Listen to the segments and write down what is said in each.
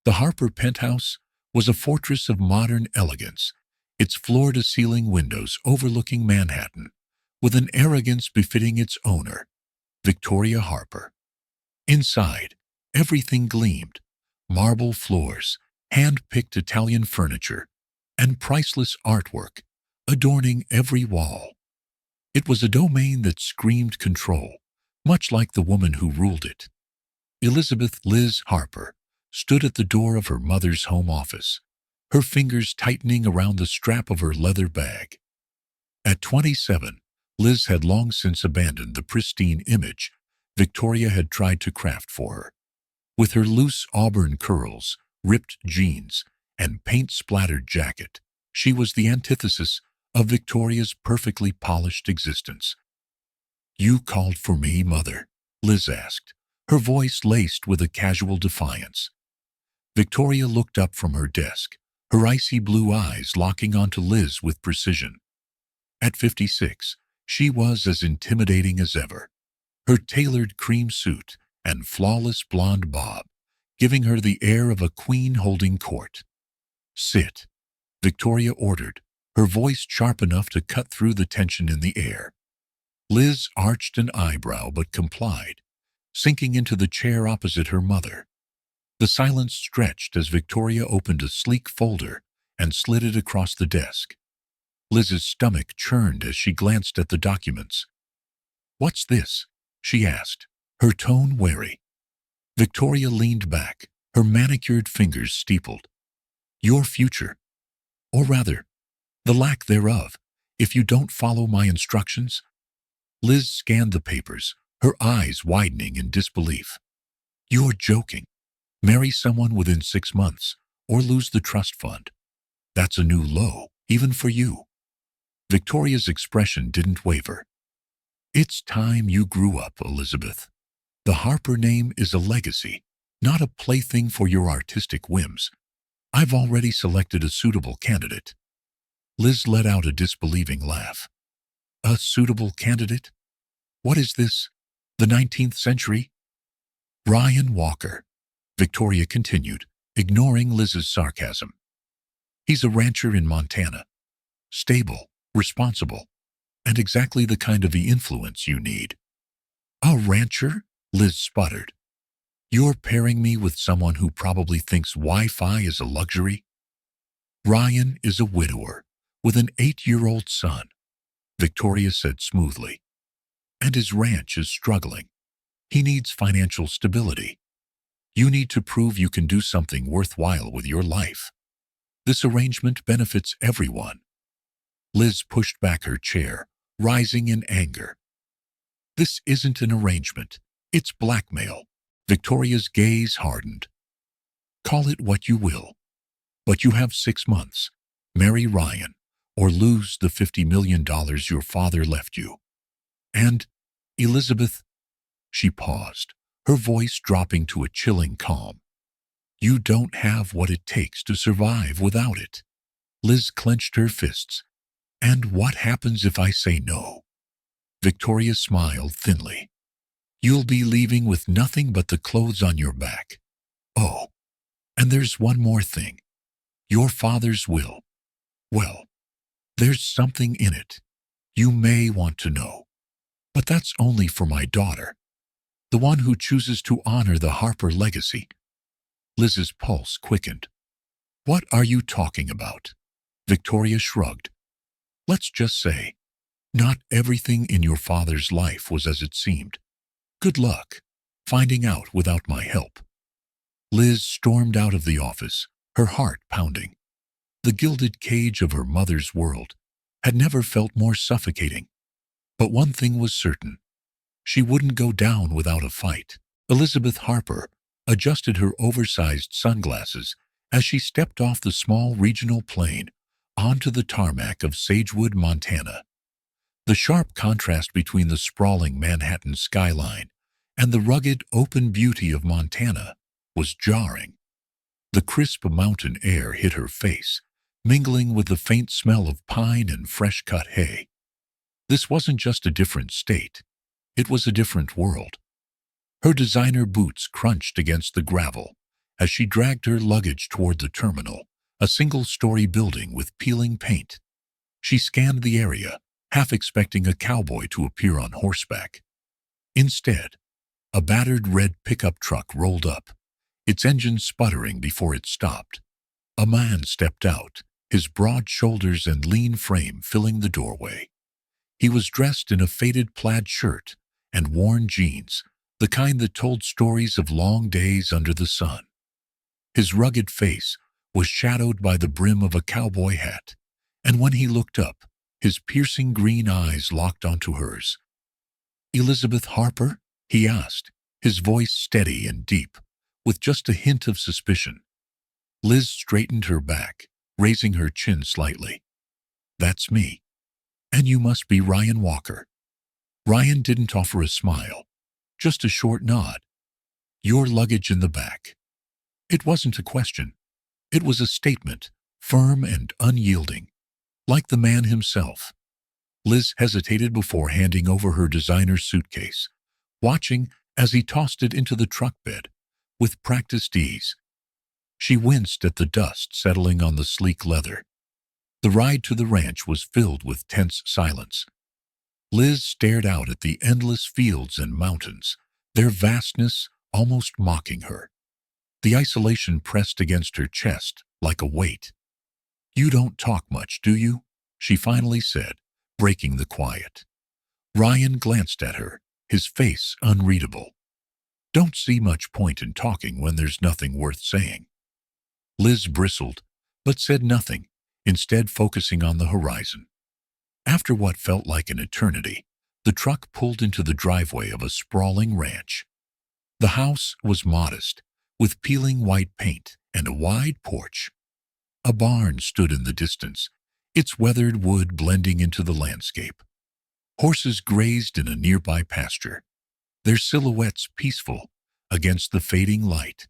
The Harper penthouse was a fortress of modern elegance, its floor-to-ceiling windows overlooking Manhattan, with an arrogance befitting its owner, Victoria Harper. Inside, everything gleamed: marble floors, hand-picked Italian furniture, and priceless artwork adorning every wall. It was a domain that screamed control, much like the woman who ruled it. Elizabeth Liz Harper stood at the door of her mother's home office, her fingers tightening around the strap of her leather bag. At 27, Liz had long since abandoned the pristine image Victoria had tried to craft for her. With her loose auburn curls, ripped jeans, and paint-splattered jacket, she was the antithesis of Victoria's perfectly polished existence. "You called for me, Mother?" Liz asked, her voice laced with a casual defiance. Victoria looked up from her desk, her icy blue eyes locking onto Liz with precision. At 56, she was as intimidating as ever, her tailored cream suit and flawless blonde bob giving her the air of a queen holding court. "Sit," Victoria ordered, her voice sharp enough to cut through the tension in the air. Liz arched an eyebrow but complied, sinking into the chair opposite her mother. The silence stretched as Victoria opened a sleek folder and slid it across the desk. Liz's stomach churned as she glanced at the documents. "What's this?" she asked, her tone wary. Victoria leaned back, her manicured fingers steepled. "Your future. Or rather, the lack thereof, if you don't follow my instructions." Liz scanned the papers, her eyes widening in disbelief. "You're joking. Marry someone within 6 months, or lose the trust fund. That's a new low, even for you." Victoria's expression didn't waver. "It's time you grew up, Elizabeth. The Harper name is a legacy, not a plaything for your artistic whims. I've already selected a suitable candidate." Liz let out a disbelieving laugh. "A suitable candidate? What is this? The 19th century?" "Ryan Walker," Victoria continued, ignoring Liz's sarcasm. "He's a rancher in Montana. Stable, responsible, and exactly the kind of influence you need." "A rancher?" Liz sputtered. "You're pairing me with someone who probably thinks Wi-Fi is a luxury?" "Ryan is a widower with an 8-year-old son," Victoria said smoothly. "And his ranch is struggling. He needs financial stability. You need to prove you can do something worthwhile with your life. This arrangement benefits everyone." Liz pushed back her chair, rising in anger. "This isn't an arrangement. It's blackmail." Victoria's gaze hardened. "Call it what you will. But you have 6 months. Marry Ryan, or lose the $50 million your father left you. And, Elizabeth," she paused, her voice dropping to a chilling calm, "you don't have what it takes to survive without it." Liz clenched her fists. "And what happens if I say no?" Victoria smiled thinly. "You'll be leaving with nothing but the clothes on your back. Oh, and there's one more thing. Your father's will. Well, there's something in it. You may want to know. But that's only for my daughter, the one who chooses to honor the Harper legacy." Liz's pulse quickened. "What are you talking about?" Victoria shrugged. "Let's just say, not everything in your father's life was as it seemed. Good luck finding out without my help." Liz stormed out of the office, her heart pounding. The gilded cage of her mother's world had never felt more suffocating. But one thing was certain. She wouldn't go down without a fight. Elizabeth Harper adjusted her oversized sunglasses as she stepped off the small regional plane onto the tarmac of Sagewood, Montana. The sharp contrast between the sprawling Manhattan skyline and the rugged, open beauty of Montana was jarring. The crisp mountain air hit her face, mingling with the faint smell of pine and fresh-cut hay. This wasn't just a different state. It was a different world. Her designer boots crunched against the gravel, as she dragged her luggage toward the terminal, a single-story building with peeling paint. She scanned the area, half expecting a cowboy to appear on horseback. Instead, a battered red pickup truck rolled up, its engine sputtering before it stopped. A man stepped out, his broad shoulders and lean frame filling the doorway. He was dressed in a faded plaid shirt and worn jeans, the kind that told stories of long days under the sun. His rugged face was shadowed by the brim of a cowboy hat, and when he looked up, his piercing green eyes locked onto hers. "Elizabeth Harper?" he asked, his voice steady and deep, with just a hint of suspicion. Liz straightened her back, raising her chin slightly. "That's me. And you must be Ryan Walker." Ryan didn't offer a smile, just a short nod. "Your luggage in the back." It wasn't a question. It was a statement, firm and unyielding, like the man himself. Liz hesitated before handing over her designer suitcase, watching as he tossed it into the truck bed with practiced ease. She winced at the dust settling on the sleek leather. The ride to the ranch was filled with tense silence. Liz stared out at the endless fields and mountains, their vastness almost mocking her. The isolation pressed against her chest like a weight. "You don't talk much, do you?" she finally said, breaking the quiet. Ryan glanced at her, his face unreadable. "Don't see much point in talking when there's nothing worth saying." Liz bristled, but said nothing, instead focusing on the horizon. After what felt like an eternity, the truck pulled into the driveway of a sprawling ranch. The house was modest, with peeling white paint and a wide porch. A barn stood in the distance, its weathered wood blending into the landscape. Horses grazed in a nearby pasture, their silhouettes peaceful against the fading light.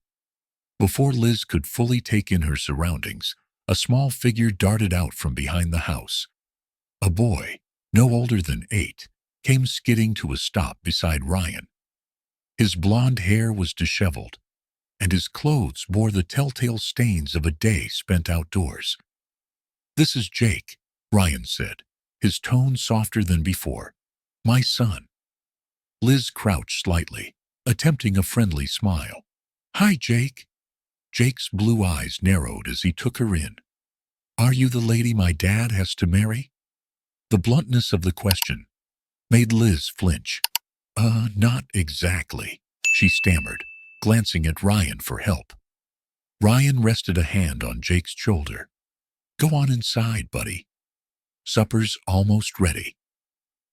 Before Liz could fully take in her surroundings, a small figure darted out from behind the house. A boy, no older than 8, came skidding to a stop beside Ryan. His blonde hair was disheveled, and his clothes bore the telltale stains of a day spent outdoors. "This is Jake," Ryan said, his tone softer than before. "My son." Liz crouched slightly, attempting a friendly smile. "Hi, Jake." Jake's blue eyes narrowed as he took her in. "Are you the lady my dad has to marry?" The bluntness of the question made Liz flinch. Not exactly," she stammered, glancing at Ryan for help. Ryan rested a hand on Jake's shoulder. "Go on inside, buddy. Supper's almost ready."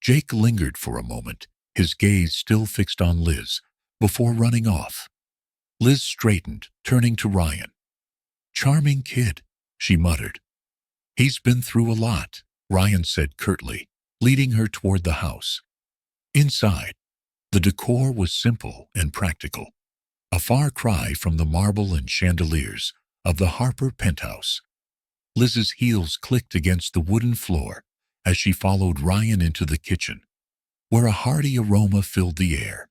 Jake lingered for a moment, his gaze still fixed on Liz, before running off. Liz straightened, turning to Ryan. "Charming kid," she muttered. "He's been through a lot," Ryan said curtly, leading her toward the house. Inside, the decor was simple and practical, a far cry from the marble and chandeliers of the Harper penthouse. Liz's heels clicked against the wooden floor as she followed Ryan into the kitchen, where a hearty aroma filled the air.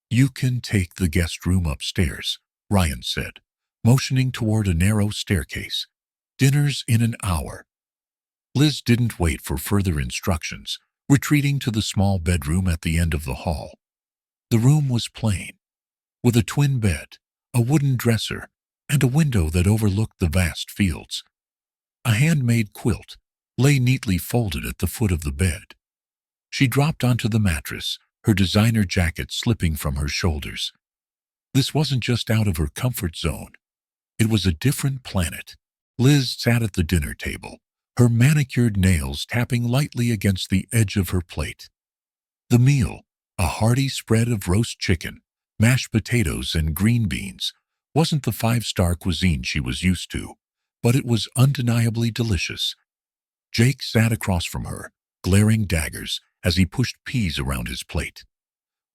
"You can take the guest room upstairs," Ryan said, motioning toward a narrow staircase. "Dinner's in an hour." Liz didn't wait for further instructions, retreating to the small bedroom at the end of the hall. The room was plain, with a twin bed, a wooden dresser, and a window that overlooked the vast fields. A handmade quilt lay neatly folded at the foot of the bed. She dropped onto the mattress, her designer jacket slipping from her shoulders. This wasn't just out of her comfort zone. It was a different planet. Liz sat at the dinner table, her manicured nails tapping lightly against the edge of her plate. The meal, a hearty spread of roast chicken, mashed potatoes, and green beans, wasn't the five-star cuisine she was used to, but it was undeniably delicious. Jake sat across from her, glaring daggers as he pushed peas around his plate.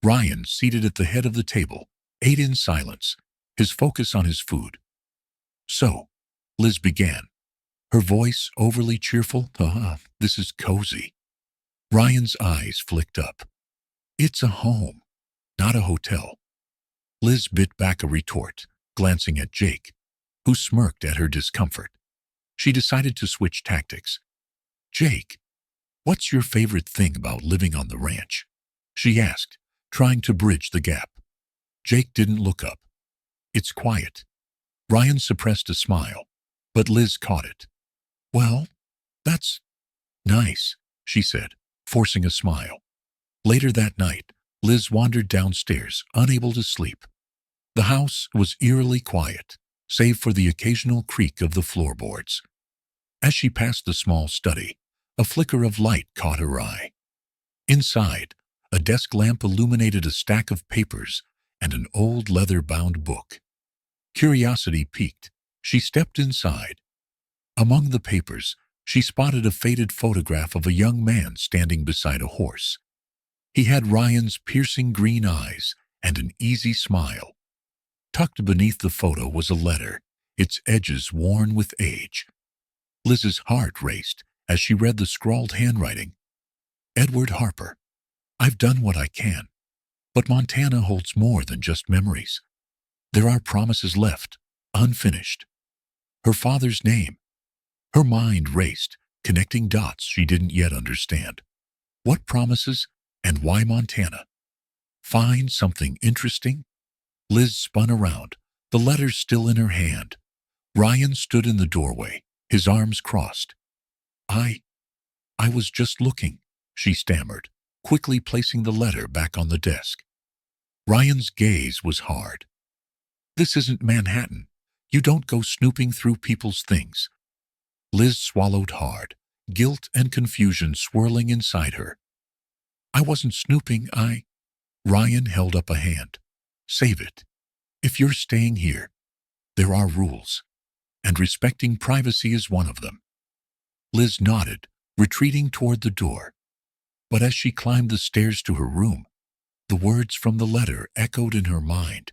Ryan, seated at the head of the table, ate in silence, his focus on his food. "So," Liz began, her voice overly cheerful, "this is cozy." Ryan's eyes flicked up. "It's a home, not a hotel." Liz bit back a retort, glancing at Jake, who smirked at her discomfort. She decided to switch tactics. "Jake, what's your favorite thing about living on the ranch?" she asked, trying to bridge the gap. Jake didn't look up. "It's quiet." Ryan suppressed a smile, but Liz caught it. "Well, that's nice," she said, forcing a smile. Later that night, Liz wandered downstairs, unable to sleep. The house was eerily quiet, save for the occasional creak of the floorboards. As she passed the small study, a flicker of light caught her eye. Inside, a desk lamp illuminated a stack of papers and an old leather-bound book. Curiosity piqued. She stepped inside. Among the papers, she spotted a faded photograph of a young man standing beside a horse. He had Ryan's piercing green eyes and an easy smile. Tucked beneath the photo was a letter, its edges worn with age. Liz's heart raced as she read the scrawled handwriting. "Edward Harper, I've done what I can, but Montana holds more than just memories. There are promises left, unfinished." Her father's name. Her mind raced, connecting dots she didn't yet understand. What promises and why Montana? Find something interesting? Liz spun around, the letter still in her hand. Ryan stood in the doorway, his arms crossed. I was just looking," she stammered, quickly placing the letter back on the desk. Ryan's gaze was hard. "This isn't Manhattan. You don't go snooping through people's things." Liz swallowed hard, guilt and confusion swirling inside her. "I wasn't snooping, Ryan held up a hand. "Save it. If you're staying here, there are rules, and respecting privacy is one of them." Liz nodded, retreating toward the door. But as she climbed the stairs to her room, the words from the letter echoed in her mind.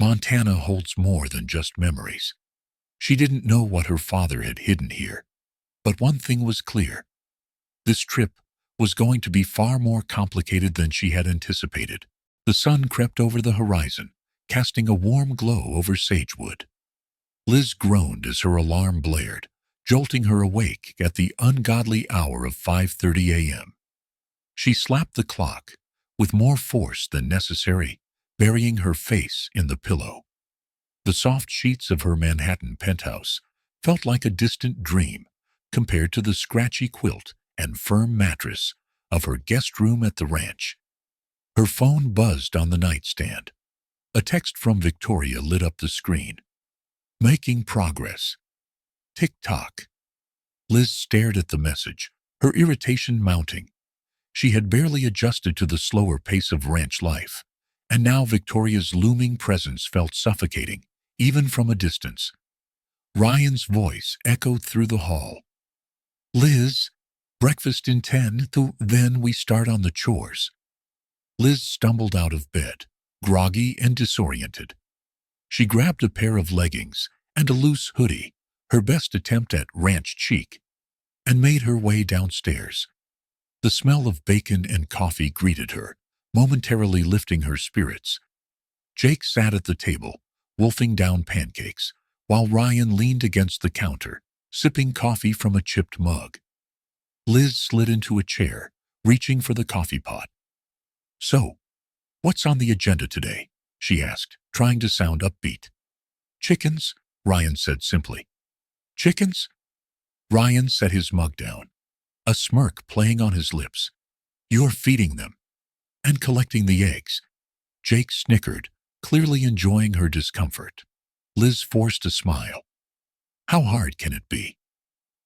Montana holds more than just memories. She didn't know what her father had hidden here, but one thing was clear. This trip was going to be far more complicated than she had anticipated. The sun crept over the horizon, casting a warm glow over Sagewood. Liz groaned as her alarm blared, jolting her awake at the ungodly hour of 5:30 a.m. She slapped the clock, with more force than necessary, burying her face in the pillow. The soft sheets of her Manhattan penthouse felt like a distant dream compared to the scratchy quilt and firm mattress of her guest room at the ranch. Her phone buzzed on the nightstand. A text from Victoria lit up the screen. "Making progress." Tick-tock. Liz stared at the message, her irritation mounting. She had barely adjusted to the slower pace of ranch life, and now Victoria's looming presence felt suffocating, even from a distance. Ryan's voice echoed through the hall. "Liz, breakfast in 10, then we start on the chores." Liz stumbled out of bed, groggy and disoriented. She grabbed a pair of leggings and a loose hoodie, her best attempt at ranch chic, and made her way downstairs. The smell of bacon and coffee greeted her, momentarily lifting her spirits. Jake sat at the table, wolfing down pancakes, while Ryan leaned against the counter, sipping coffee from a chipped mug. Liz slid into a chair, reaching for the coffee pot. "So, what's on the agenda today?" she asked, trying to sound upbeat. "Chickens," Ryan said simply. "Chickens?" Ryan set his mug down, a smirk playing on his lips. "You're feeding them. And collecting the eggs." Jake snickered, clearly enjoying her discomfort. Liz forced a smile. How hard can it be?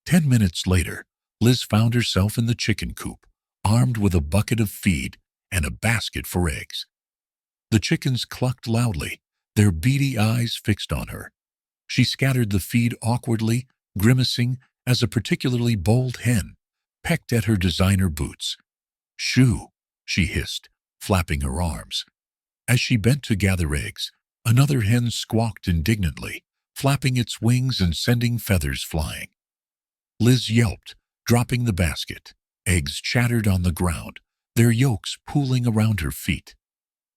10 minutes later, Liz found herself in the chicken coop, armed with a bucket of feed and a basket for eggs. The chickens clucked loudly, their beady eyes fixed on her. She scattered the feed awkwardly, grimacing as a particularly bold hen pecked at her designer boots. "Shoo," she hissed, flapping her arms. As she bent to gather eggs, another hen squawked indignantly, flapping its wings and sending feathers flying. Liz yelped, dropping the basket. Eggs chattered on the ground, their yolks pooling around her feet.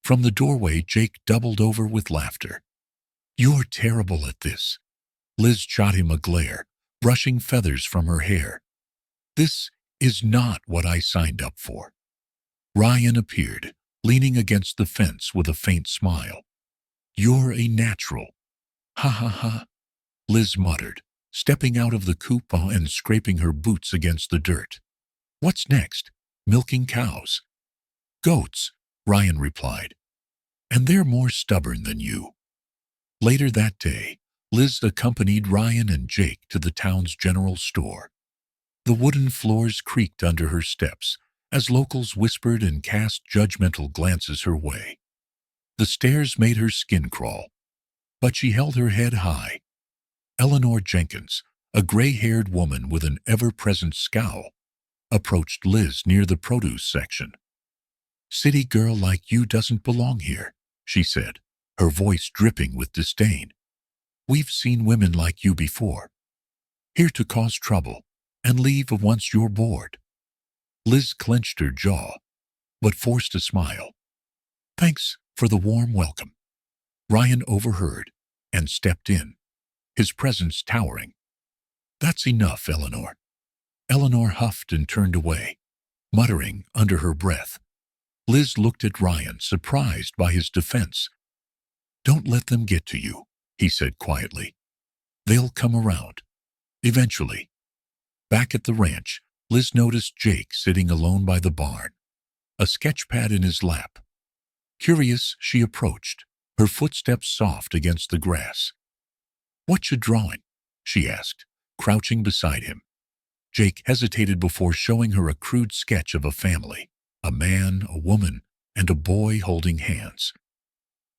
From the doorway, Jake doubled over with laughter. You're terrible at this. Liz shot him a glare, brushing feathers from her hair. This is not what I signed up for. Ryan appeared, leaning against the fence with a faint smile. You're a natural. Ha ha ha, Liz muttered, stepping out of the coupe and scraping her boots against the dirt. What's next? Milking cows. Goats, Ryan replied. And they're more stubborn than you. Later that day, Liz accompanied Ryan and Jake to the town's general store. The wooden floors creaked under her steps as locals whispered and cast judgmental glances her way. The stairs made her skin crawl, but she held her head high. Eleanor Jenkins, a gray-haired woman with an ever-present scowl, approached Liz near the produce section. City girl like you doesn't belong here, she said, her voice dripping with disdain. We've seen women like you before, here to cause trouble and leave once you're bored. Liz clenched her jaw, but forced a smile. Thanks for the warm welcome. Ryan overheard and stepped in, his presence towering. That's enough, Eleanor. Eleanor huffed and turned away, muttering under her breath. Liz looked at Ryan, surprised by his defense. Don't let them get to you, he said quietly. They'll come around. Eventually. Back at the ranch, Liz noticed Jake sitting alone by the barn, a sketch pad in his lap. Curious, she approached, her footsteps soft against the grass. What you drawing? She asked, crouching beside him. Jake hesitated before showing her a crude sketch of a family, a man, a woman, and a boy holding hands.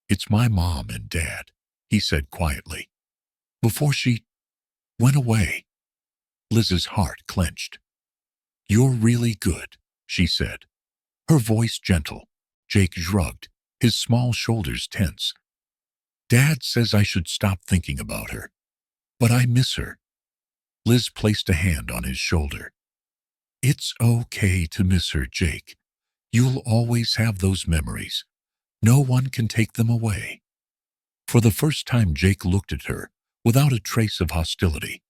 It's my mom and dad, he said quietly. Before she went away. Liz's heart clenched. You're really good, she said, her voice gentle. Jake shrugged, his small shoulders tense. Dad says I should stop thinking about her, but I miss her. Liz placed a hand on his shoulder. It's okay to miss her, Jake. You'll always have those memories. No one can take them away. For the first time, Jake looked at her without a trace of hostility.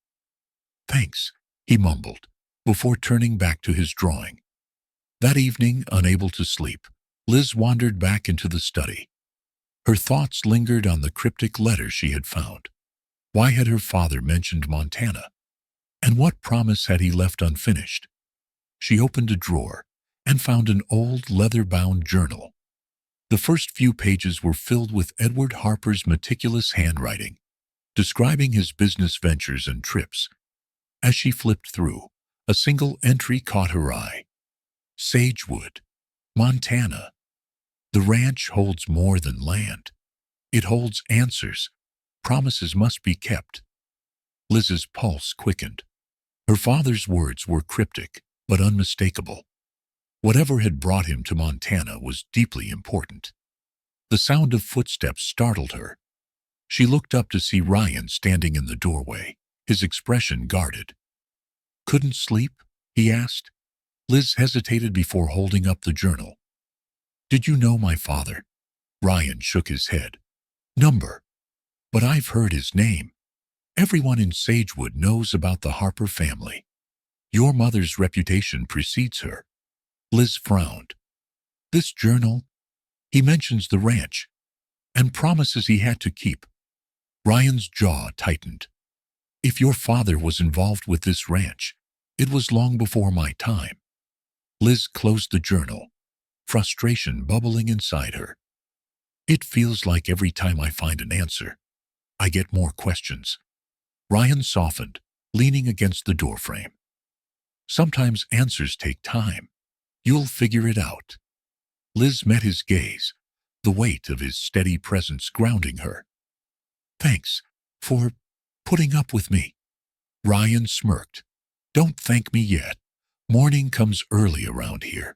Thanks, he mumbled, before turning back to his drawing. That evening, unable to sleep, Liz wandered back into the study. Her thoughts lingered on the cryptic letter she had found. Why had her father mentioned Montana? And what promise had he left unfinished? She opened a drawer and found an old leather-bound journal. The first few pages were filled with Edward Harper's meticulous handwriting, describing his business ventures and trips. As she flipped through, a single entry caught her eye. Sagewood, Montana. The ranch holds more than land. It holds answers. Promises must be kept. Liz's pulse quickened. Her father's words were cryptic, but unmistakable. Whatever had brought him to Montana was deeply important. The sound of footsteps startled her. She looked up to see Ryan standing in the doorway, his expression guarded. Couldn't sleep? He asked. Liz hesitated before holding up the journal. Did you know my father? Ryan shook his head. Number. But I've heard his name. Everyone in Sagewood knows about the Harper family. Your mother's reputation precedes her. Liz frowned. This journal? He mentions the ranch and promises he had to keep. Ryan's jaw tightened. If your father was involved with this ranch, it was long before my time. Liz closed the journal, frustration bubbling inside her. It feels like every time I find an answer, I get more questions. Ryan softened, leaning against the doorframe. Sometimes answers take time. You'll figure it out. Liz met his gaze, the weight of his steady presence grounding her. Thanks for putting up with me. Ryan smirked. Don't thank me yet. Morning comes early around here.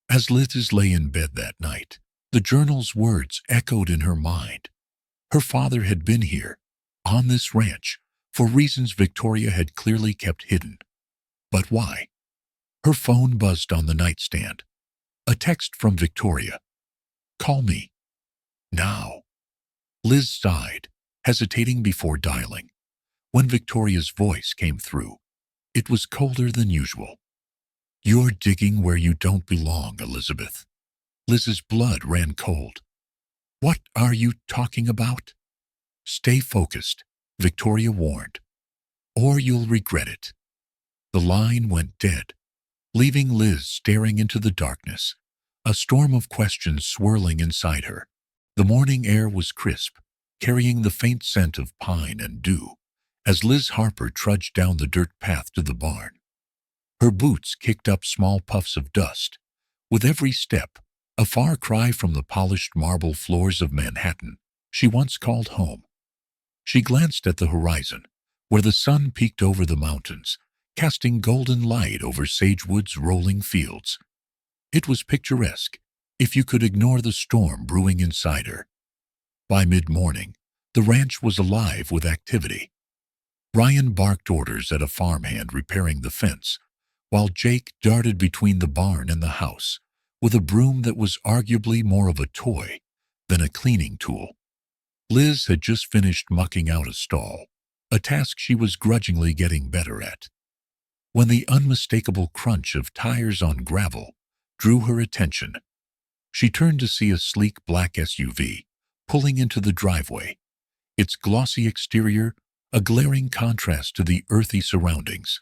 As Liz lay in bed that night, the journal's words echoed in her mind. Her father had been here, on this ranch, for reasons Victoria had clearly kept hidden. But why? Her phone buzzed on the nightstand. A text from Victoria. Call me. Now. Liz sighed, hesitating before dialing. When Victoria's voice came through, it was colder than usual. "You're digging where you don't belong, Elizabeth." Liz's blood ran cold. "What are you talking about?" "Stay focused," Victoria warned, "or you'll regret it." The line went dead, leaving Liz staring into the darkness, a storm of questions swirling inside her. The morning air was crisp, carrying the faint scent of pine and dew, as Liz Harper trudged down the dirt path to the barn. Her boots kicked up small puffs of dust, with every step a far cry from the polished marble floors of Manhattan she once called home. She glanced at the horizon, where the sun peeked over the mountains, casting golden light over Sagewood's rolling fields. It was picturesque, if you could ignore the storm brewing inside her. By mid-morning, the ranch was alive with activity. Ryan barked orders at a farmhand repairing the fence, while Jake darted between the barn and the house, with a broom that was arguably more of a toy than a cleaning tool. Liz had just finished mucking out a stall, a task she was grudgingly getting better at, when the unmistakable crunch of tires on gravel drew her attention. She turned to see a sleek black SUV pulling into the driveway, its glossy exterior a glaring contrast to the earthy surroundings.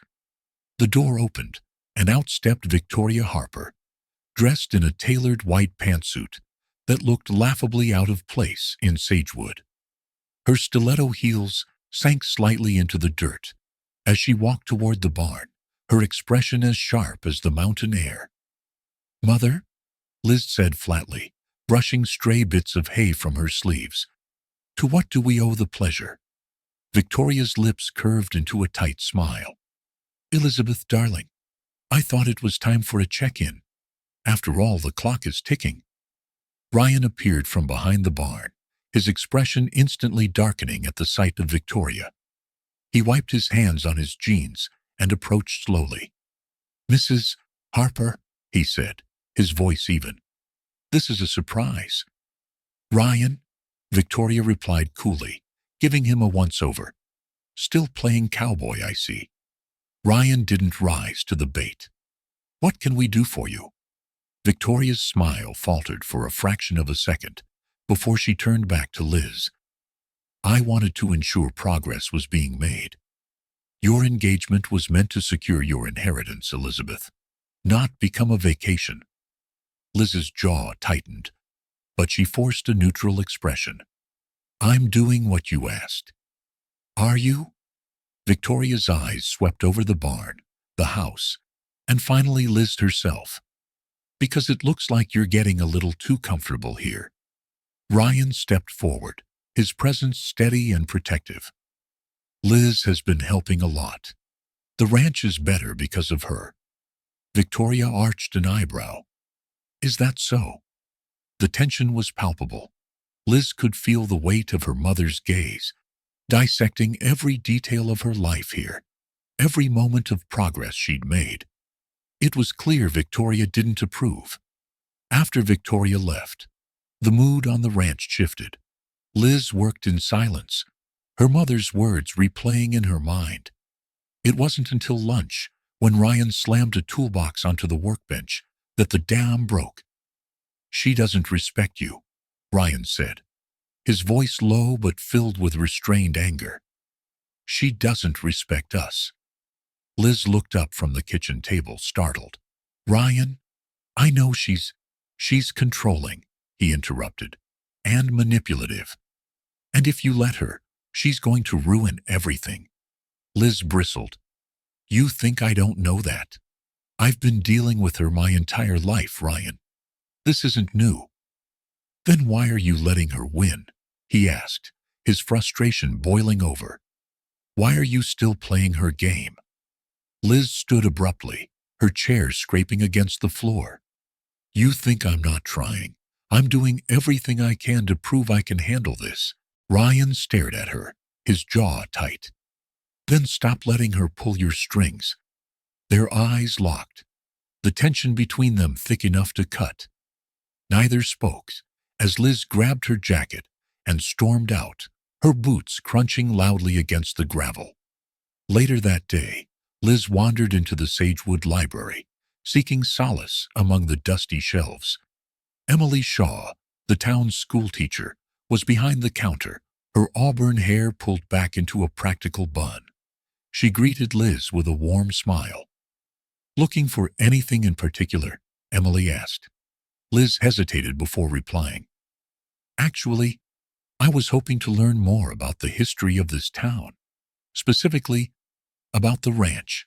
The door opened, and out stepped Victoria Harper, dressed in a tailored white pantsuit that looked laughably out of place in Sagewood. Her stiletto heels sank slightly into the dirt as she walked toward the barn, her expression as sharp as the mountain air. "Mother," Liz said flatly, brushing stray bits of hay from her sleeves, "to what do we owe the pleasure?" Victoria's lips curved into a tight smile. "Elizabeth, darling, I thought it was time for a check-in. After all, the clock is ticking." Ryan appeared from behind the barn, his expression instantly darkening at the sight of Victoria. He wiped his hands on his jeans and approached slowly. "Mrs. Harper," he said, his voice even. "This is a surprise." "Ryan," Victoria replied coolly, giving him a once-over. "Still playing cowboy, I see." Ryan didn't rise to the bait. "What can we do for you?" Victoria's smile faltered for a fraction of a second before she turned back to Liz. "I wanted to ensure progress was being made. Your engagement was meant to secure your inheritance, Elizabeth, not become a vacation." Liz's jaw tightened, but she forced a neutral expression. "I'm doing what you asked." "Are you?" Victoria's eyes swept over the barn, the house, and finally Liz herself. "Because it looks like you're getting a little too comfortable here." Ryan stepped forward, his presence steady and protective. "Liz has been helping a lot. The ranch is better because of her." Victoria arched an eyebrow. "Is that so?" The tension was palpable. Liz could feel the weight of her mother's gaze, dissecting every detail of her life here, every moment of progress she'd made. It was clear Victoria didn't approve. After Victoria left, the mood on the ranch shifted. Liz worked in silence, her mother's words replaying in her mind. It wasn't until lunch, when Ryan slammed a toolbox onto the workbench, that the dam broke. "She doesn't respect you," Ryan said, his voice low but filled with restrained anger. "She doesn't respect us." Liz looked up from the kitchen table, startled. "Ryan, I know she's controlling," he interrupted, "and manipulative. And if you let her, she's going to ruin everything." Liz bristled. "You think I don't know that? I've been dealing with her my entire life, Ryan. This isn't new." "Then why are you letting her win?" he asked, his frustration boiling over. "Why are you still playing her game?" Liz stood abruptly, her chair scraping against the floor. "You think I'm not trying? I'm doing everything I can to prove I can handle this." Ryan stared at her, his jaw tight. "Then stop letting her pull your strings." Their eyes locked, the tension between them thick enough to cut. Neither spoke, as Liz grabbed her jacket and stormed out, her boots crunching loudly against the gravel. Later that day, Liz wandered into the Sagewood Library, seeking solace among the dusty shelves. Emily Shaw, the town's schoolteacher, was behind the counter, her auburn hair pulled back into a practical bun. She greeted Liz with a warm smile. "Looking for anything in particular?" Emily asked. Liz hesitated before replying. "Actually, I was hoping to learn more about the history of this town, specifically about the ranch."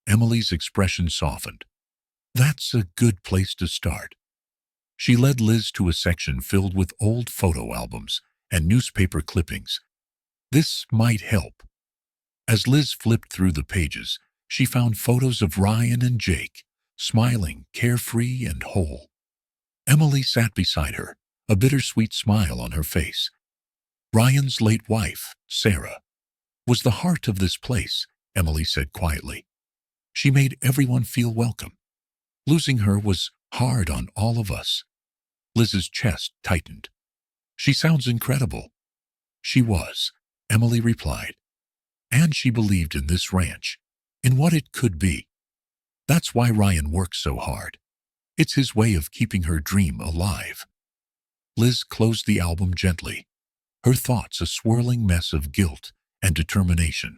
Emily's expression softened. "That's a good place to start." She led Liz to a section filled with old photo albums and newspaper clippings. "This might help." As Liz flipped through the pages, she found photos of Ryan and Jake, smiling, carefree, and whole. Emily sat beside her, a bittersweet smile on her face. Ryan's late wife, Sarah, was the heart of this place, Emily said quietly. She made everyone feel welcome. Losing her was hard on all of us. Liz's chest tightened. "She sounds incredible." "She was," Emily replied. "And she believed in this ranch, in what it could be. That's why Ryan works so hard. It's his way of keeping her dream alive." Liz closed the album gently, her thoughts a swirling mess of guilt and determination.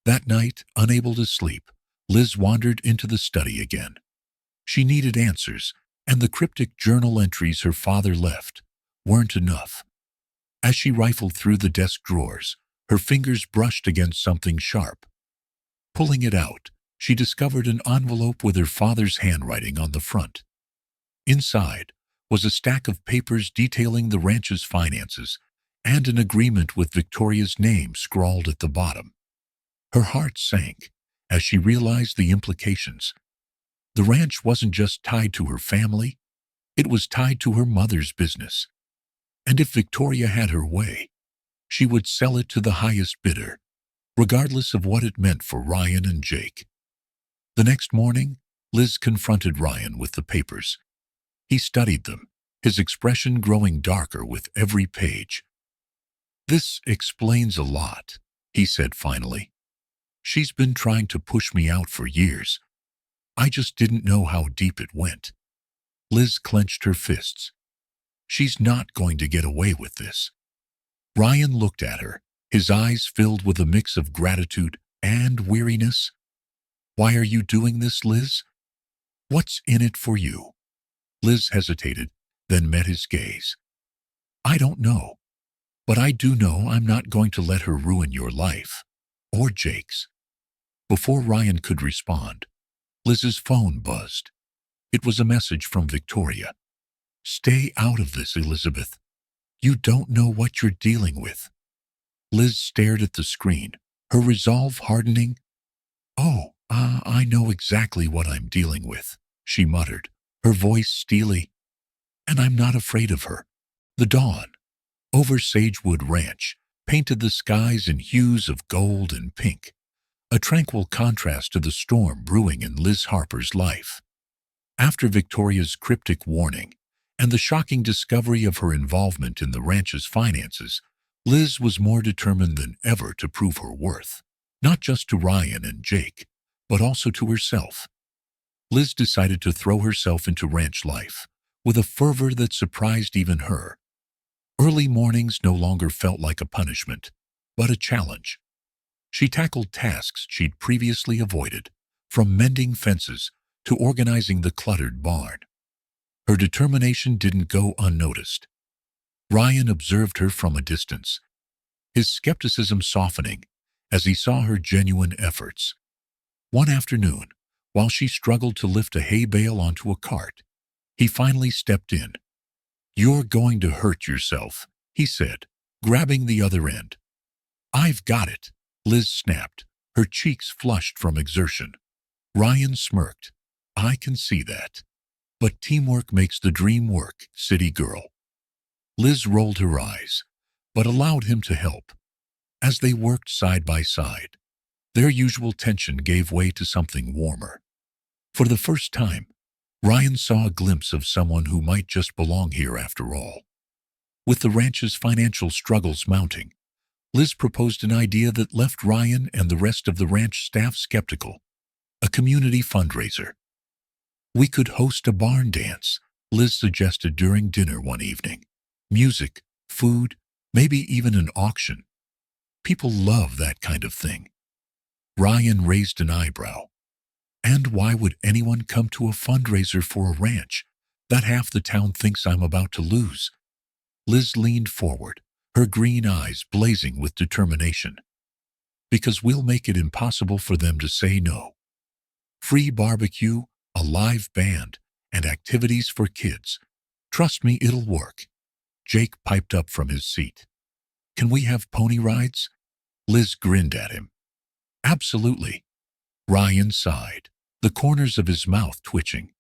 That night, unable to sleep, Liz wandered into the study again. She needed answers, and the cryptic journal entries her father left weren't enough. As she rifled through the desk drawers, her fingers brushed against something sharp. Pulling it out, she discovered an envelope with her father's handwriting on the front. Inside was a stack of papers detailing the ranch's finances and an agreement with Victoria's name scrawled at the bottom. Her heart sank as she realized the implications. The ranch wasn't just tied to her family, it was tied to her mother's business. And if Victoria had her way, she would sell it to the highest bidder, regardless of what it meant for Ryan and Jake. The next morning, Liz confronted Ryan with the papers. He studied them, his expression growing darker with every page. "This explains a lot," he said finally. "She's been trying to push me out for years. I just didn't know how deep it went." Liz clenched her fists. "She's not going to get away with this." Ryan looked at her, his eyes filled with a mix of gratitude and weariness. "Why are you doing this, Liz? What's in it for you?" Liz hesitated, then met his gaze. "I don't know, but I do know I'm not going to let her ruin your life, or Jake's." Before Ryan could respond, Liz's phone buzzed. It was a message from Victoria. "Stay out of this, Elizabeth. You don't know what you're dealing with." Liz stared at the screen, her resolve hardening. "Oh, I know exactly what I'm dealing with," she muttered, her voice steely. "And I'm not afraid of her." The dawn, over Sagewood Ranch, painted the skies in hues of gold and pink, a tranquil contrast to the storm brewing in Liz Harper's life. After Victoria's cryptic warning and the shocking discovery of her involvement in the ranch's finances, Liz was more determined than ever to prove her worth, not just to Ryan and Jake, but also to herself. Liz decided to throw herself into ranch life with a fervor that surprised even her. Early mornings no longer felt like a punishment, but a challenge. She tackled tasks she'd previously avoided, from mending fences to organizing the cluttered barn. Her determination didn't go unnoticed. Ryan observed her from a distance, his skepticism softening as he saw her genuine efforts. One afternoon, while she struggled to lift a hay bale onto a cart, he finally stepped in. "You're going to hurt yourself," he said, grabbing the other end. "I've got it," Liz snapped, her cheeks flushed from exertion. Ryan smirked. "I can see that. But teamwork makes the dream work, city girl." Liz rolled her eyes, but allowed him to help. As they worked side by side, their usual tension gave way to something warmer. For the first time, Ryan saw a glimpse of someone who might just belong here after all. With the ranch's financial struggles mounting, Liz proposed an idea that left Ryan and the rest of the ranch staff skeptical: a community fundraiser. We could host a barn dance, Liz suggested during dinner one evening. Music, food, maybe even an auction. People love that kind of thing. Ryan raised an eyebrow. And why would anyone come to a fundraiser for a ranch that half the town thinks I'm about to lose? Liz leaned forward, her green eyes blazing with determination. Because we'll make it impossible for them to say no. Free barbecue, a live band, and activities for kids. Trust me, it'll work. Jake piped up from his seat. Can we have pony rides? Liz grinned at him. Absolutely. Ryan sighed, the corners of his mouth twitching.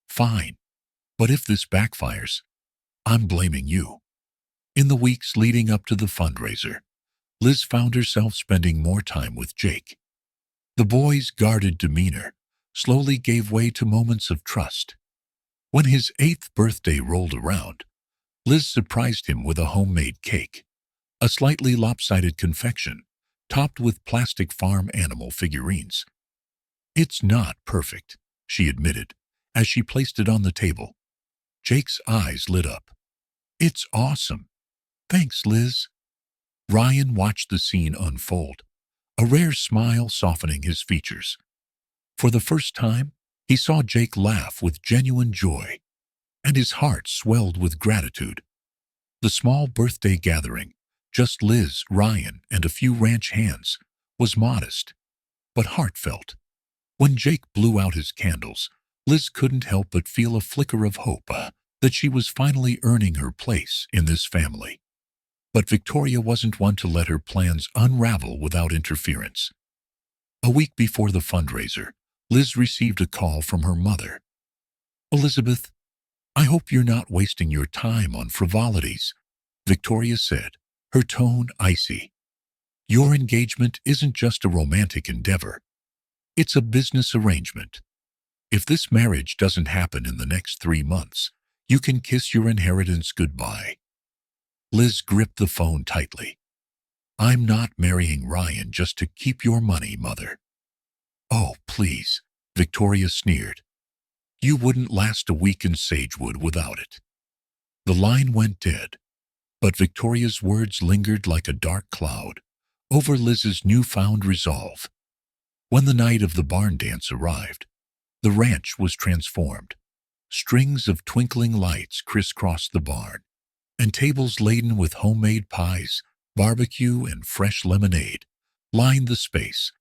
Fine. But if this backfires, I'm blaming you. In the weeks leading up to the fundraiser, Liz found herself spending more time with Jake. The boy's guarded demeanor slowly gave way to moments of trust. When his 8th birthday rolled around, Liz surprised him with a homemade cake, a slightly lopsided confection topped with plastic farm animal figurines. It's not perfect, she admitted, as she placed it on the table. Jake's eyes lit up. It's awesome. Thanks, Liz. Ryan watched the scene unfold, a rare smile softening his features. For the first time, he saw Jake laugh with genuine joy, and his heart swelled with gratitude. The small birthday gathering, just Liz, Ryan, and a few ranch hands, was modest, but heartfelt. When Jake blew out his candles, Liz couldn't help but feel a flicker of hope that she was finally earning her place in this family. But Victoria wasn't one to let her plans unravel without interference. A week before the fundraiser, Liz received a call from her mother. Elizabeth, I hope you're not wasting your time on frivolities, Victoria said, her tone icy. Your engagement isn't just a romantic endeavor. It's a business arrangement. If this marriage doesn't happen in the next 3 months, you can kiss your inheritance goodbye. Liz gripped the phone tightly. I'm not marrying Ryan just to keep your money, Mother. Oh, please, Victoria sneered. You wouldn't last a week in Sagewood without it. The line went dead, but Victoria's words lingered like a dark cloud over Liz's newfound resolve. When the night of the barn dance arrived, the ranch was transformed. Strings of twinkling lights crisscrossed the barn, and tables laden with homemade pies, barbecue, and fresh lemonade lined the space.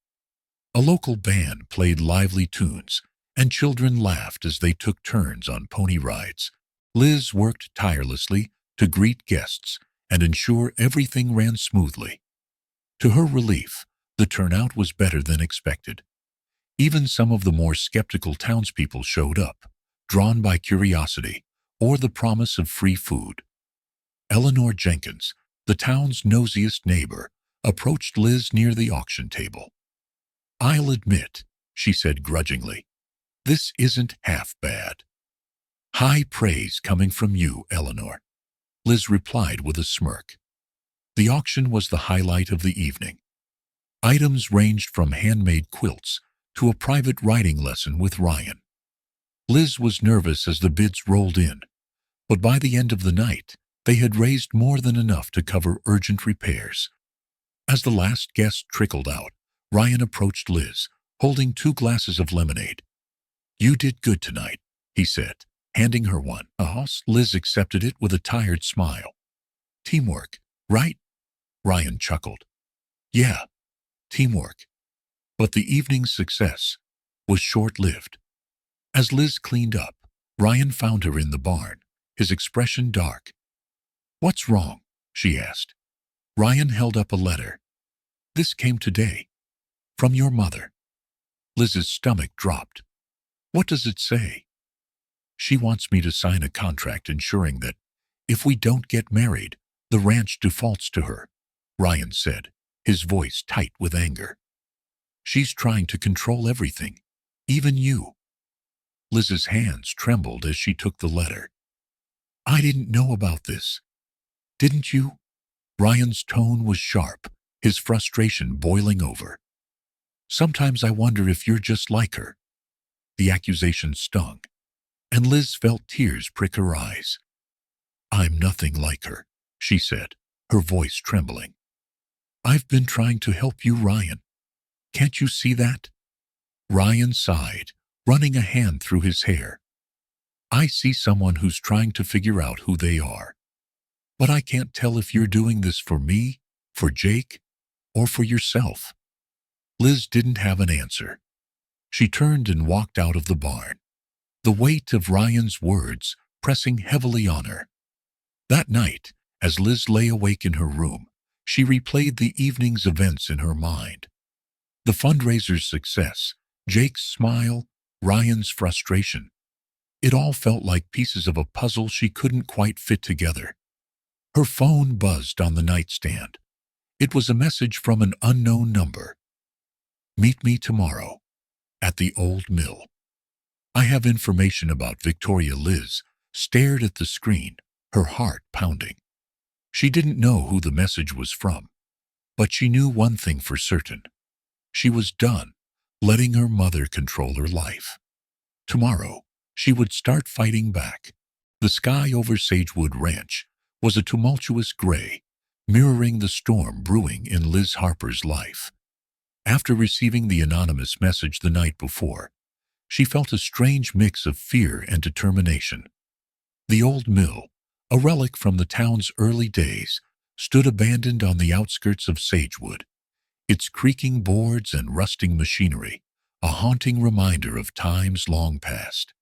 A local band played lively tunes, and children laughed as they took turns on pony rides. Liz worked tirelessly to greet guests and ensure everything ran smoothly. To her relief, the turnout was better than expected. Even some of the more skeptical townspeople showed up, drawn by curiosity or the promise of free food. Eleanor Jenkins, the town's nosiest neighbor, approached Liz near the auction table. I'll admit, she said grudgingly, this isn't half bad. High praise coming from you, Eleanor, Liz replied with a smirk. The auction was the highlight of the evening. Items ranged from handmade quilts to a private writing lesson with Ryan. Liz was nervous as the bids rolled in, but by the end of the night, they had raised more than enough to cover urgent repairs. As the last guest trickled out, Ryan approached Liz, holding 2 glasses of lemonade. You did good tonight, he said, handing her one. Liz accepted it with a tired smile. Teamwork, right? Ryan chuckled. Yeah, teamwork. But the evening's success was short-lived. As Liz cleaned up, Ryan found her in the barn, his expression dark. What's wrong? She asked. Ryan held up a letter. This came today. From your mother. Liz's stomach dropped. What does it say? She wants me to sign a contract ensuring that, if we don't get married, the ranch defaults to her, Ryan said, his voice tight with anger. She's trying to control everything, even you. Liz's hands trembled as she took the letter. I didn't know about this. Didn't you? Ryan's tone was sharp, his frustration boiling over. Sometimes I wonder if you're just like her. The accusation stung, and Liz felt tears prick her eyes. I'm nothing like her, she said, her voice trembling. I've been trying to help you, Ryan. Can't you see that? Ryan sighed, running a hand through his hair. I see someone who's trying to figure out who they are. But I can't tell if you're doing this for me, for Jake, or for yourself. Liz didn't have an answer. She turned and walked out of the barn, the weight of Ryan's words pressing heavily on her. That night, as Liz lay awake in her room, she replayed the evening's events in her mind. The fundraiser's success, Jake's smile, Ryan's frustration. It all felt like pieces of a puzzle she couldn't quite fit together. Her phone buzzed on the nightstand. It was a message from an unknown number. Meet me tomorrow, at the old mill. I have information about Victoria. Liz stared at the screen, her heart pounding. She didn't know who the message was from, but she knew one thing for certain. She was done letting her mother control her life. Tomorrow, she would start fighting back. The sky over Sagewood Ranch was a tumultuous gray, mirroring the storm brewing in Liz Harper's life. After receiving the anonymous message the night before, she felt a strange mix of fear and determination. The old mill, a relic from the town's early days, stood abandoned on the outskirts of Sagewood, its creaking boards and rusting machinery a haunting reminder of times long past.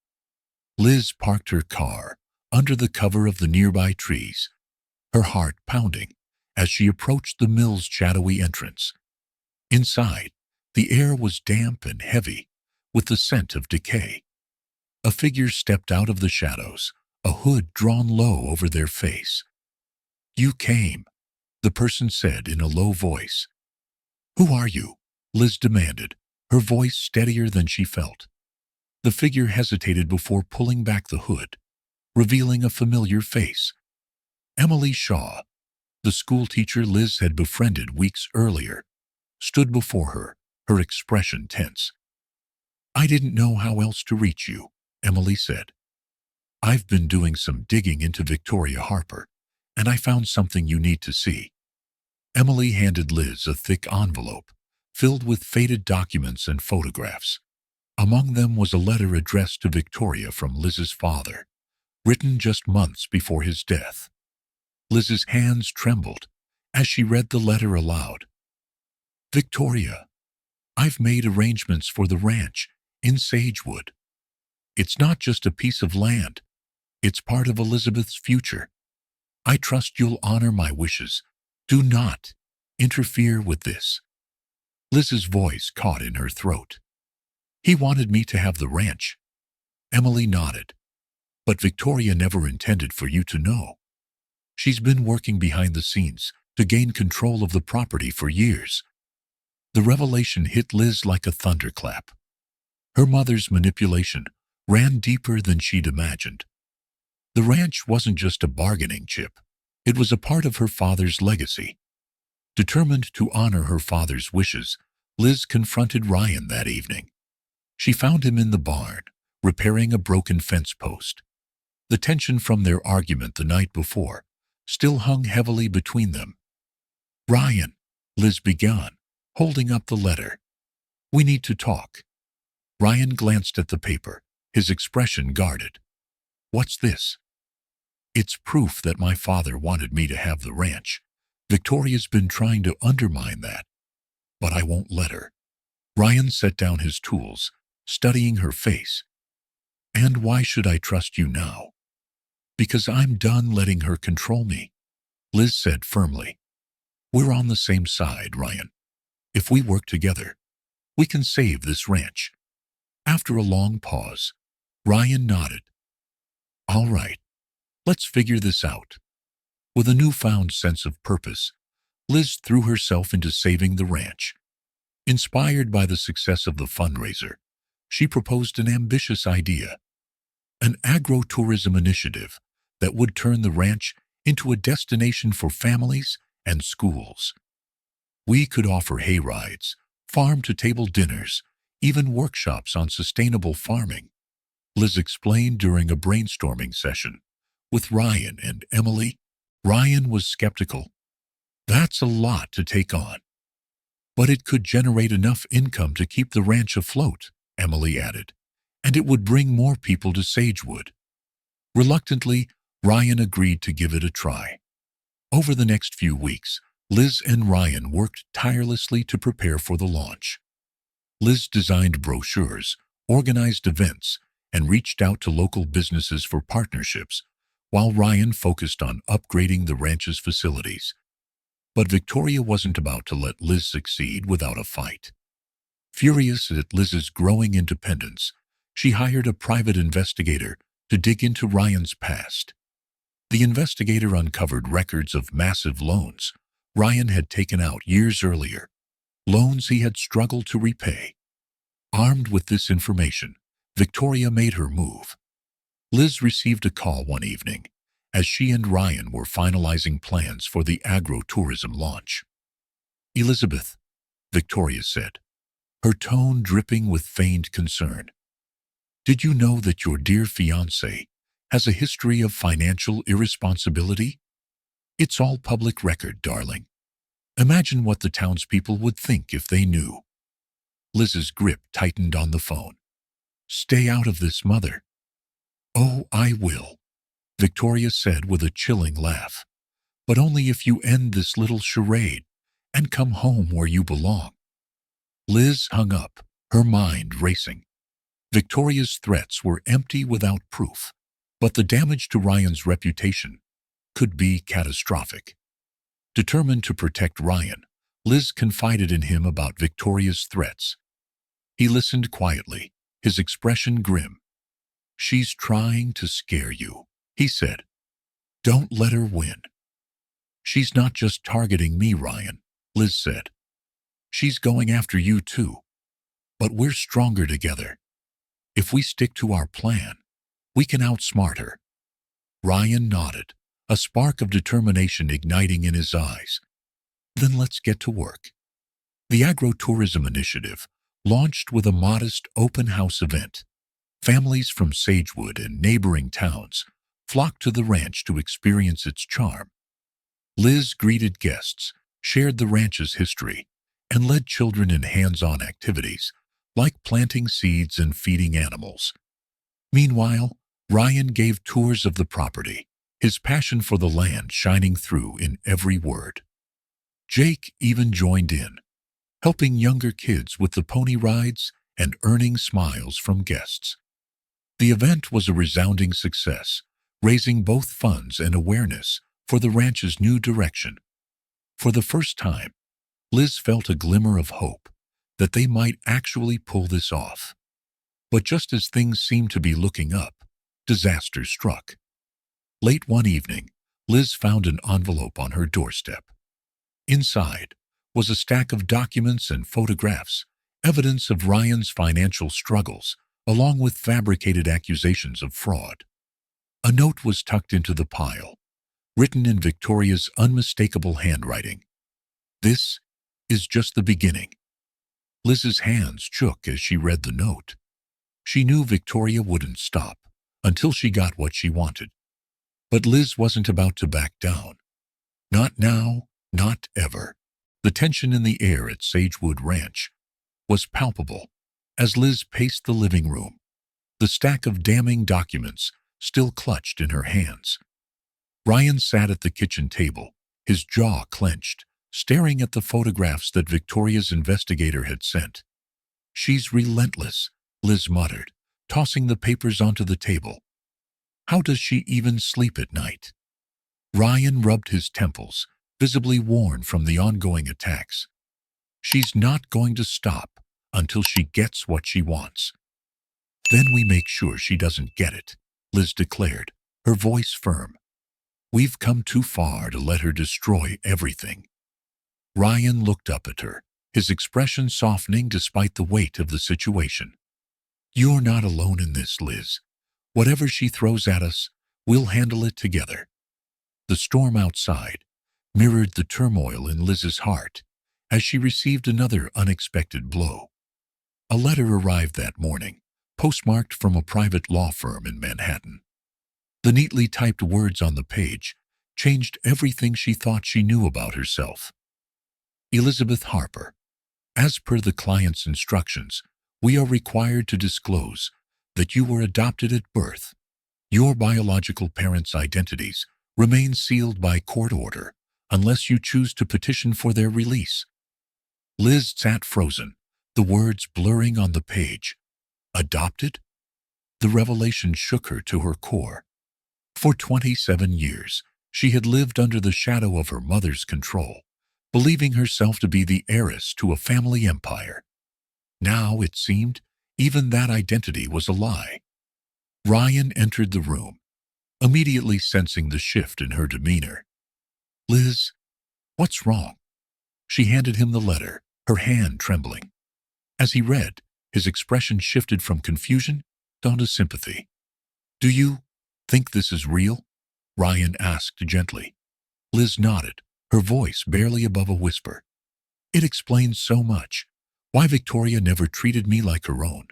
Liz parked her car under the cover of the nearby trees, her heart pounding as she approached the mill's shadowy entrance. Inside, the air was damp and heavy with the scent of decay. A figure stepped out of the shadows, a hood drawn low over their face. You came, the person said in a low voice. Who are you? Liz demanded, her voice steadier than she felt. The figure hesitated before pulling back the hood, revealing a familiar face. Emily Shaw, the schoolteacher Liz had befriended weeks earlier, stood before her, her expression tense. I didn't know how else to reach you, Emily said. I've been doing some digging into Victoria Harper, and I found something you need to see. Emily handed Liz a thick envelope filled with faded documents and photographs. Among them was a letter addressed to Victoria from Liz's father, written just months before his death. Liz's hands trembled as she read the letter aloud. Victoria, I've made arrangements for the ranch in Sagewood. It's not just a piece of land. It's part of Elizabeth's future. I trust you'll honor my wishes. Do not interfere with this. Liz's voice caught in her throat. He wanted me to have the ranch. Emily nodded. But Victoria never intended for you to know. She's been working behind the scenes to gain control of the property for years. The revelation hit Liz like a thunderclap. Her mother's manipulation ran deeper than she'd imagined. The ranch wasn't just a bargaining chip. It was a part of her father's legacy. Determined to honor her father's wishes, Liz confronted Ryan that evening. She found him in the barn, repairing a broken fence post. The tension from their argument the night before still hung heavily between them. Ryan, Liz began, holding up the letter. We need to talk. Ryan glanced at the paper, his expression guarded. What's this? It's proof that my father wanted me to have the ranch. Victoria's been trying to undermine that, but I won't let her. Ryan set down his tools, studying her face. And why should I trust you now? Because I'm done letting her control me, Liz said firmly. We're on the same side, Ryan. If we work together, we can save this ranch. After a long pause, Ryan nodded. All right, let's figure this out. With a newfound sense of purpose, Liz threw herself into saving the ranch. Inspired by the success of the fundraiser, she proposed an ambitious idea, an agro-tourism initiative that would turn the ranch into a destination for families and schools. We could offer hay rides, farm-to-table dinners, even workshops on sustainable farming, Liz explained during a brainstorming session with Ryan and Emily. Ryan was skeptical. That's a lot to take on. But it could generate enough income to keep the ranch afloat, Emily added, and it would bring more people to Sagewood. Reluctantly, Ryan agreed to give it a try. Over the next few weeks, Liz and Ryan worked tirelessly to prepare for the launch. Liz designed brochures, organized events, and reached out to local businesses for partnerships, while Ryan focused on upgrading the ranch's facilities. But Victoria wasn't about to let Liz succeed without a fight. Furious at Liz's growing independence, she hired a private investigator to dig into Ryan's past. The investigator uncovered records of massive loans Ryan had taken out years earlier, loans he had struggled to repay. Armed with this information, Victoria made her move. Liz received a call one evening as she and Ryan were finalizing plans for the agro-tourism launch. "Elizabeth," Victoria said, her tone dripping with feigned concern. "Did you know that your dear fiancé has a history of financial irresponsibility? It's all public record, darling. Imagine what the townspeople would think if they knew." Liz's grip tightened on the phone. "Stay out of this, Mother." "Oh, I will," Victoria said with a chilling laugh. "But only if you end this little charade and come home where you belong." Liz hung up, her mind racing. Victoria's threats were empty without proof, but the damage to Ryan's reputation could be catastrophic. Determined to protect Ryan, Liz confided in him about Victoria's threats. He listened quietly, his expression grim. "She's trying to scare you," he said. "Don't let her win." "She's not just targeting me, Ryan," Liz said. "She's going after you too. But we're stronger together. If we stick to our plan, we can outsmart her." Ryan nodded, a spark of determination igniting in his eyes. "Then let's get to work." The agro-tourism initiative launched with a modest open house event. Families from Sagewood and neighboring towns flocked to the ranch to experience its charm. Liz greeted guests, shared the ranch's history, and led children in hands-on activities like planting seeds and feeding animals. Meanwhile, Ryan gave tours of the property, his passion for the land shining through in every word. Jake even joined in, helping younger kids with the pony rides and earning smiles from guests. The event was a resounding success, raising both funds and awareness for the ranch's new direction. For the first time, Liz felt a glimmer of hope that they might actually pull this off. But just as things seemed to be looking up, disaster struck. Late one evening, Liz found an envelope on her doorstep. Inside was a stack of documents and photographs, evidence of Ryan's financial struggles, along with fabricated accusations of fraud. A note was tucked into the pile, written in Victoria's unmistakable handwriting. "This is just the beginning." Liz's hands shook as she read the note. She knew Victoria wouldn't stop until she got what she wanted. But Liz wasn't about to back down. Not now, not ever. The tension in the air at Sagewood Ranch was palpable as Liz paced the living room, the stack of damning documents still clutched in her hands. Ryan sat at the kitchen table, his jaw clenched, staring at the photographs that Victoria's investigator had sent. "She's relentless," Liz muttered, tossing the papers onto the table. "How does she even sleep at night?" Ryan rubbed his temples, visibly worn from the ongoing attacks. "She's not going to stop until she gets what she wants." "Then we make sure she doesn't get it," Liz declared, her voice firm. "We've come too far to let her destroy everything." Ryan looked up at her, his expression softening despite the weight of the situation. "You're not alone in this, Liz. Whatever she throws at us, we'll handle it together." The storm outside mirrored the turmoil in Liz's heart as she received another unexpected blow. A letter arrived that morning, postmarked from a private law firm in Manhattan. The neatly typed words on the page changed everything she thought she knew about herself. Elizabeth Harper, as per the client's instructions, we are required to disclose that you were adopted at birth. Your biological parents' identities remain sealed by court order unless you choose to petition for their release. Liz sat frozen, the words blurring on the page. Adopted? The revelation shook her to her core. For 27 years, she had lived under the shadow of her mother's control, believing herself to be the heiress to a family empire. Now, it seemed, even that identity was a lie. Ryan entered the room, immediately sensing the shift in her demeanor. Liz, what's wrong? She handed him the letter, her hand trembling. As he read, his expression shifted from confusion down to sympathy. Do you think this is real? Ryan asked gently. Liz nodded, her voice barely above a whisper. It explains so much. Why Victoria never treated me like her own.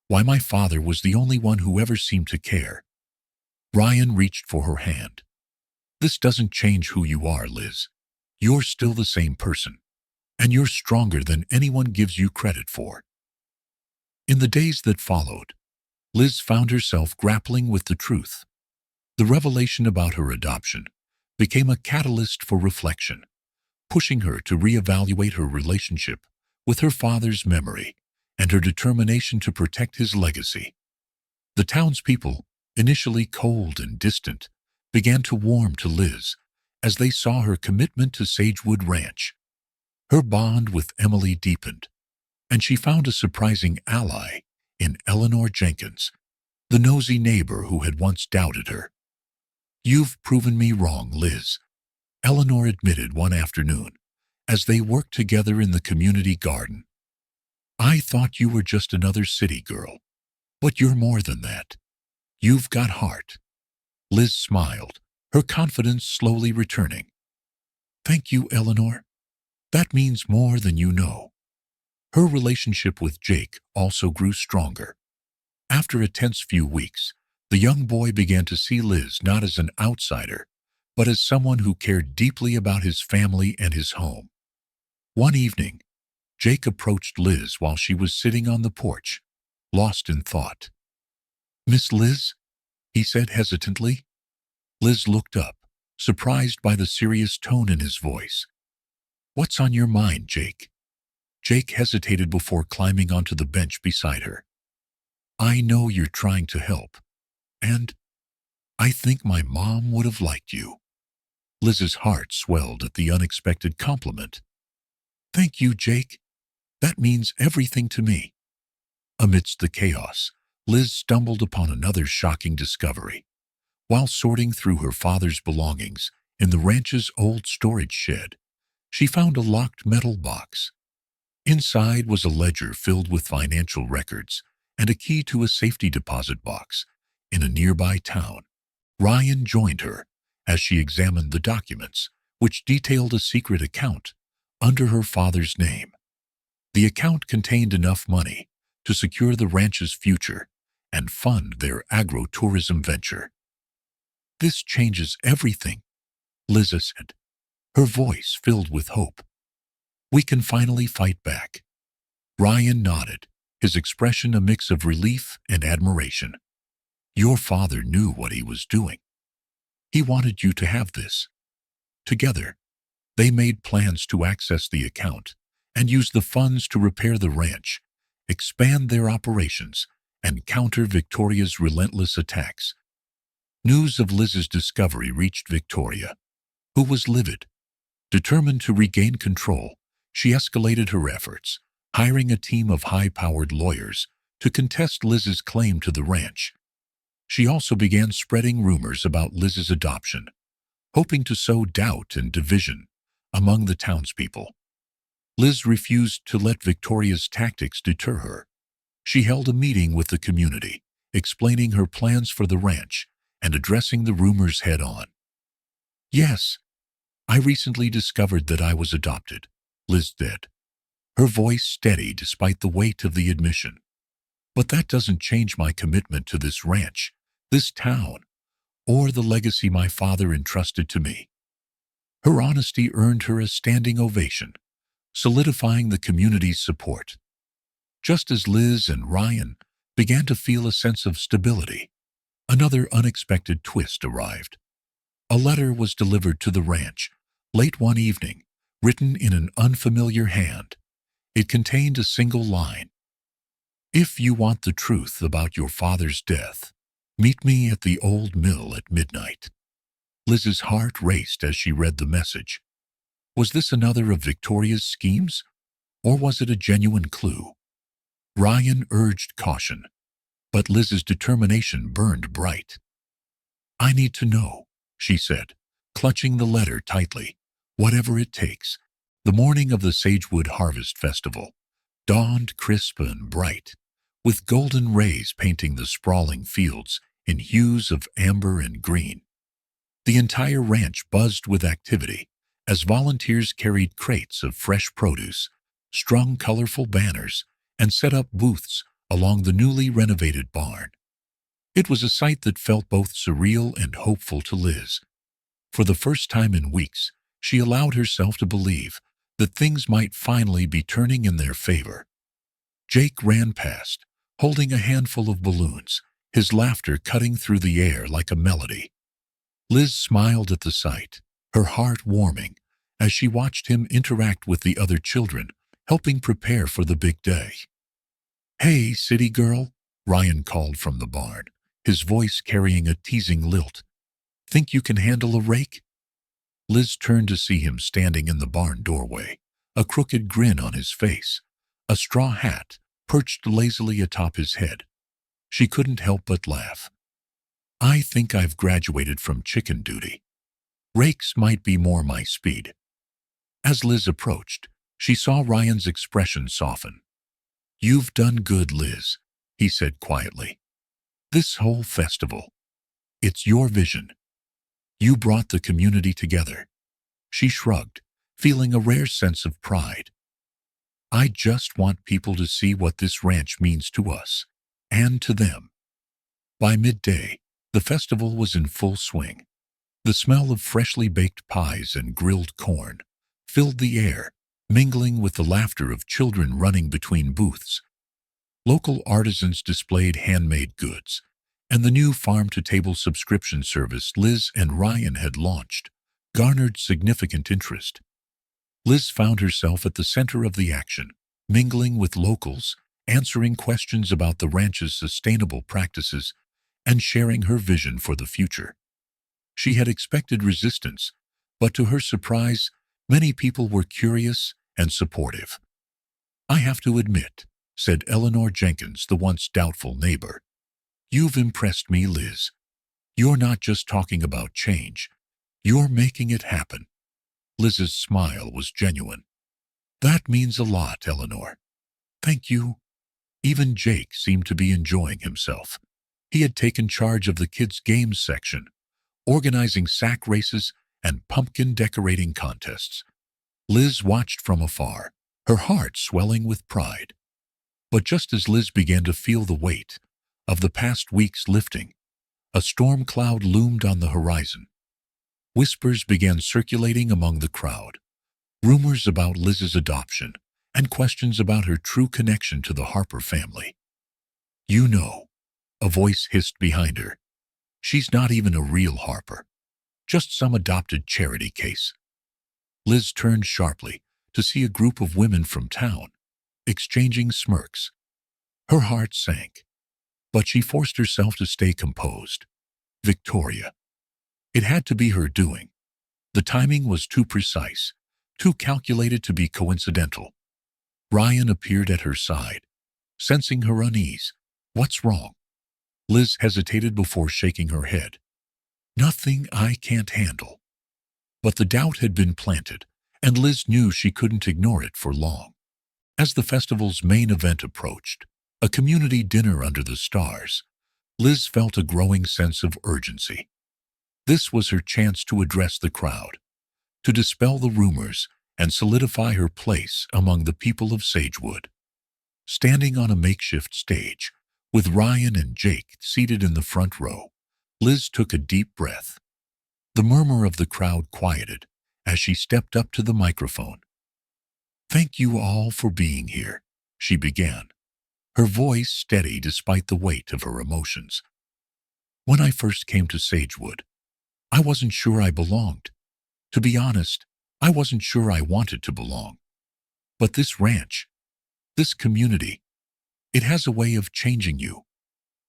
Why my father was the only one who ever seemed to care. Ryan reached for her hand. This doesn't change who you are, Liz. You're still the same person, and you're stronger than anyone gives you credit for. In the days that followed, Liz found herself grappling with the truth. The revelation about her adoption became a catalyst for reflection, pushing her to reevaluate her relationship with her father's memory and her determination to protect his legacy. The townspeople, initially cold and distant, began to warm to Liz as they saw her commitment to Sagewood Ranch. Her bond with Emily deepened, and she found a surprising ally in Eleanor Jenkins, the nosy neighbor who had once doubted her. You've proven me wrong, Liz, Eleanor admitted one afternoon as they worked together in the community garden. I thought you were just another city girl, but you're more than that. You've got heart. Liz smiled, her confidence slowly returning. Thank you, Eleanor. That means more than you know. Her relationship with Jake also grew stronger. After a tense few weeks, the young boy began to see Liz not as an outsider, but as someone who cared deeply about his family and his home. One evening, Jake approached Liz while she was sitting on the porch, lost in thought. Miss Liz? He said hesitantly. Liz looked up, surprised by the serious tone in his voice. What's on your mind, Jake? Jake hesitated before climbing onto the bench beside her. I know you're trying to help, and I think my mom would have liked you. Liz's heart swelled at the unexpected compliment. Thank you, Jake. That means everything to me. Amidst the chaos, Liz stumbled upon another shocking discovery. While sorting through her father's belongings in the ranch's old storage shed, she found a locked metal box. Inside was a ledger filled with financial records and a key to a safety deposit box in a nearby town. Ryan joined her as she examined the documents, which detailed a secret account under her father's name. The account contained enough money to secure the ranch's future and fund their agro-tourism venture. This changes everything, Liz said, her voice filled with hope. We can finally fight back. Ryan nodded, his expression a mix of relief and admiration. Your father knew what he was doing. He wanted you to have this. Together, they made plans to access the account and use the funds to repair the ranch, expand their operations, and counter Victoria's relentless attacks. News of Liz's discovery reached Victoria, who was livid. Determined to regain control, she escalated her efforts, hiring a team of high-powered lawyers to contest Liz's claim to the ranch. She also began spreading rumors about Liz's adoption, hoping to sow doubt and division among the townspeople. Liz refused to let Victoria's tactics deter her. She held a meeting with the community, explaining her plans for the ranch and addressing the rumors head-on. Yes, I recently discovered that I was adopted, Liz said, her voice steady despite the weight of the admission. But that doesn't change my commitment to this ranch, this town, or the legacy my father entrusted to me. Her honesty earned her a standing ovation, solidifying the community's support. Just as Liz and Ryan began to feel a sense of stability, another unexpected twist arrived. A letter was delivered to the ranch late one evening, written in an unfamiliar hand. It contained a single line. "If you want the truth about your father's death, meet me at the old mill at midnight." Liz's heart raced as she read the message. Was this another of Victoria's schemes, or was it a genuine clue? Ryan urged caution, but Liz's determination burned bright. "I need to know," she said, clutching the letter tightly. "Whatever it takes." The morning of the Sagewood Harvest Festival dawned crisp and bright, with golden rays painting the sprawling fields in hues of amber and green. The entire ranch buzzed with activity as volunteers carried crates of fresh produce, strung colorful banners, and set up booths along the newly renovated barn. It was a sight that felt both surreal and hopeful to Liz. For the first time in weeks, she allowed herself to believe that things might finally be turning in their favor. Jake ran past, holding a handful of balloons, his laughter cutting through the air like a melody. Liz smiled at the sight, her heart warming, as she watched him interact with the other children, helping prepare for the big day. "Hey, city girl," Ryan called from the barn, his voice carrying a teasing lilt. "Think you can handle a rake?" Liz turned to see him standing in the barn doorway, a crooked grin on his face, a straw hat perched lazily atop his head. She couldn't help but laugh. "I think I've graduated from chicken duty. Rakes might be more my speed." As Liz approached, she saw Ryan's expression soften. "You've done good, Liz," he said quietly. "This whole festival, it's your vision. You brought the community together." She shrugged, feeling a rare sense of pride. "I just want people to see what this ranch means to us, and to them." By midday, the festival was in full swing. The smell of freshly baked pies and grilled corn filled the air, mingling with the laughter of children running between booths. Local artisans displayed handmade goods, and the new farm-to-table subscription service Liz and Ryan had launched garnered significant interest. Liz found herself at the center of the action, mingling with locals, answering questions about the ranch's sustainable practices, and sharing her vision for the future. She had expected resistance, but to her surprise, many people were curious and supportive. "I have to admit," said Eleanor Jenkins, the once doubtful neighbor, "you've impressed me, Liz. You're not just talking about change, you're making it happen." Liz's smile was genuine. "That means a lot, Eleanor." "Thank you." Even Jake seemed to be enjoying himself. He had taken charge of the kids' games section, organizing sack races and pumpkin decorating contests. Liz watched from afar, her heart swelling with pride. But just as Liz began to feel the weight of the past weeks lifting, a storm cloud loomed on the horizon. Whispers began circulating among the crowd, rumors about Liz's adoption and questions about her true connection to the Harper family. "You know," a voice hissed behind her, "she's not even a real Harper, just some adopted charity case." Liz turned sharply to see a group of women from town, exchanging smirks. Her heart sank, but she forced herself to stay composed. Victoria. It had to be her doing. The timing was too precise, too calculated to be coincidental. Ryan appeared at her side, sensing her unease. "What's wrong?" Liz hesitated before shaking her head. "Nothing I can't handle." But the doubt had been planted, and Liz knew she couldn't ignore it for long. As the festival's main event approached, a community dinner under the stars, Liz felt a growing sense of urgency. This was her chance to address the crowd, to dispel the rumors and solidify her place among the people of Sagewood. Standing on a makeshift stage, with Ryan and Jake seated in the front row, Liz took a deep breath. The murmur of the crowd quieted as she stepped up to the microphone. "Thank you all for being here," she began, her voice steady despite the weight of her emotions. "When I first came to Sagewood, I wasn't sure I belonged. To be honest, I wasn't sure I wanted to belong. But this ranch, this community, it has a way of changing you."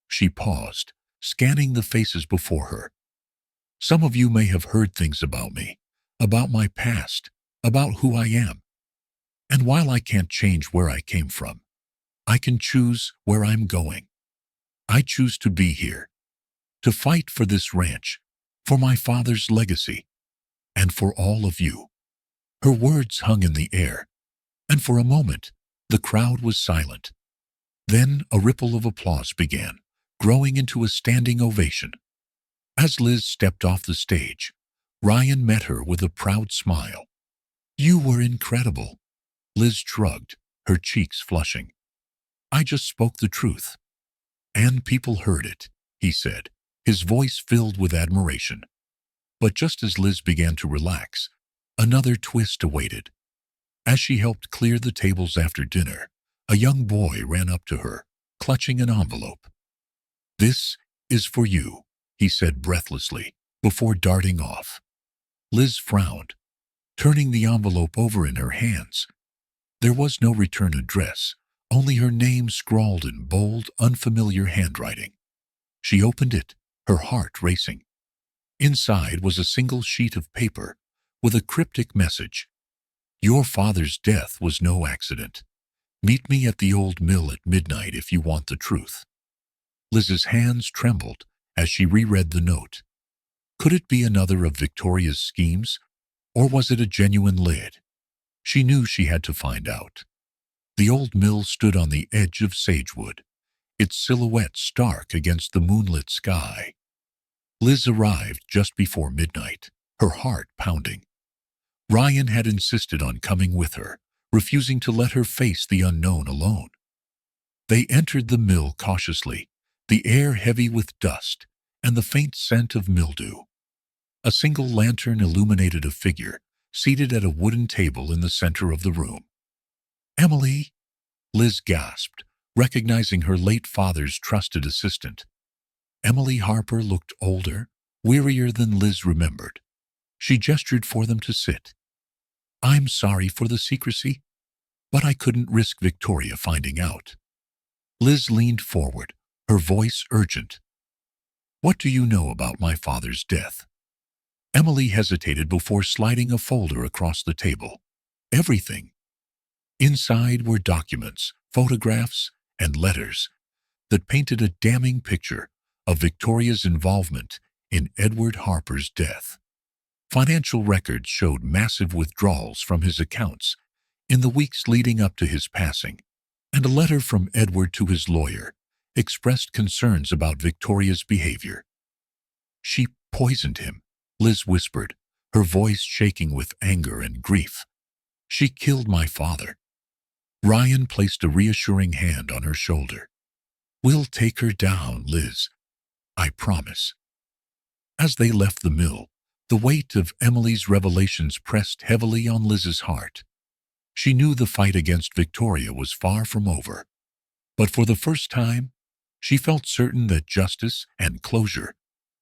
She paused, scanning the faces before her. "Some of you may have heard things about me, about my past, about who I am. And while I can't change where I came from, I can choose where I'm going. I choose to be here, to fight for this ranch, for my father's legacy, and for all of you." Her words hung in the air, and for a moment, the crowd was silent. Then a ripple of applause began, growing into a standing ovation. As Liz stepped off the stage, Ryan met her with a proud smile. "You were incredible." Liz shrugged, her cheeks flushing. "I just spoke the truth. And people heard it," he said, his voice filled with admiration. But just as Liz began to relax, another twist awaited. As she helped clear the tables after dinner, a young boy ran up to her, clutching an envelope. "This is for you," he said breathlessly, before darting off. Liz frowned, turning the envelope over in her hands. There was no return address, only her name scrawled in bold, unfamiliar handwriting. She opened it, her heart racing. Inside was a single sheet of paper with a cryptic message. "Your father's death was no accident. Meet me at the old mill at midnight if you want the truth." Liz's hands trembled as she reread the note. Could it be another of Victoria's schemes, or was it a genuine lead? She knew she had to find out. The old mill stood on the edge of Sagewood, its silhouette stark against the moonlit sky. Liz arrived just before midnight, her heart pounding. Ryan had insisted on coming with her, refusing to let her face the unknown alone. They entered the mill cautiously, the air heavy with dust and the faint scent of mildew. A single lantern illuminated a figure seated at a wooden table in the center of the room. "Emily!" Liz gasped, recognizing her late father's trusted assistant. Emily Harper looked older, wearier than Liz remembered. She gestured for them to sit. "I'm sorry for the secrecy, but I couldn't risk Victoria finding out." Liz leaned forward, her voice urgent. "What do you know about my father's death?" Emily hesitated before sliding a folder across the table. "Everything." Inside were documents, photographs, and letters that painted a damning picture of Victoria's involvement in Edward Harper's death. Financial records showed massive withdrawals from his accounts in the weeks leading up to his passing, and a letter from Edward to his lawyer expressed concerns about Victoria's behavior. "She poisoned him," Liz whispered, her voice shaking with anger and grief. "She killed my father." Ryan placed a reassuring hand on her shoulder. "We'll take her down, Liz. I promise." As they left the mill, the weight of Emily's revelations pressed heavily on Liz's heart. She knew the fight against Victoria was far from over. But for the first time, she felt certain that justice and closure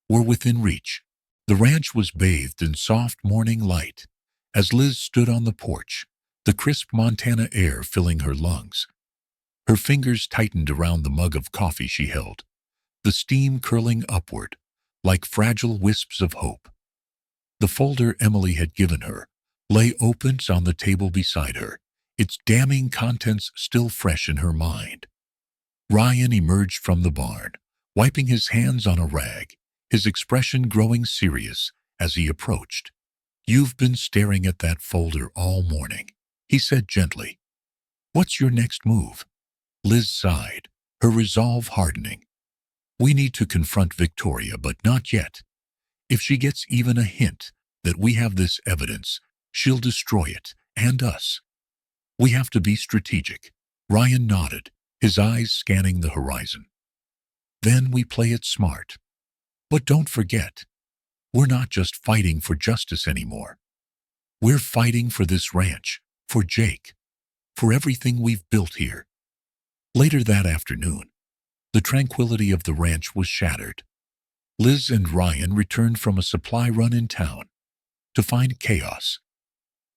were within reach. The ranch was bathed in soft morning light as Liz stood on the porch, the crisp Montana air filling her lungs. Her fingers tightened around the mug of coffee she held, the steam curling upward like fragile wisps of hope. The folder Emily had given her lay open on the table beside her, its damning contents still fresh in her mind. Ryan emerged from the barn, wiping his hands on a rag, his expression growing serious as he approached. "You've been staring at that folder all morning," he said gently. "What's your next move?" Liz sighed, her resolve hardening. "We need to confront Victoria, but not yet. If she gets even a hint that we have this evidence, she'll destroy it, and us. We have to be strategic. Ryan nodded, his eyes scanning the horizon. Then we play it smart. But don't forget, we're not just fighting for justice anymore. We're fighting for this ranch, for Jake, for everything we've built here. Later that afternoon, the tranquility of the ranch was shattered. Liz and Ryan returned from a supply run in town to find chaos.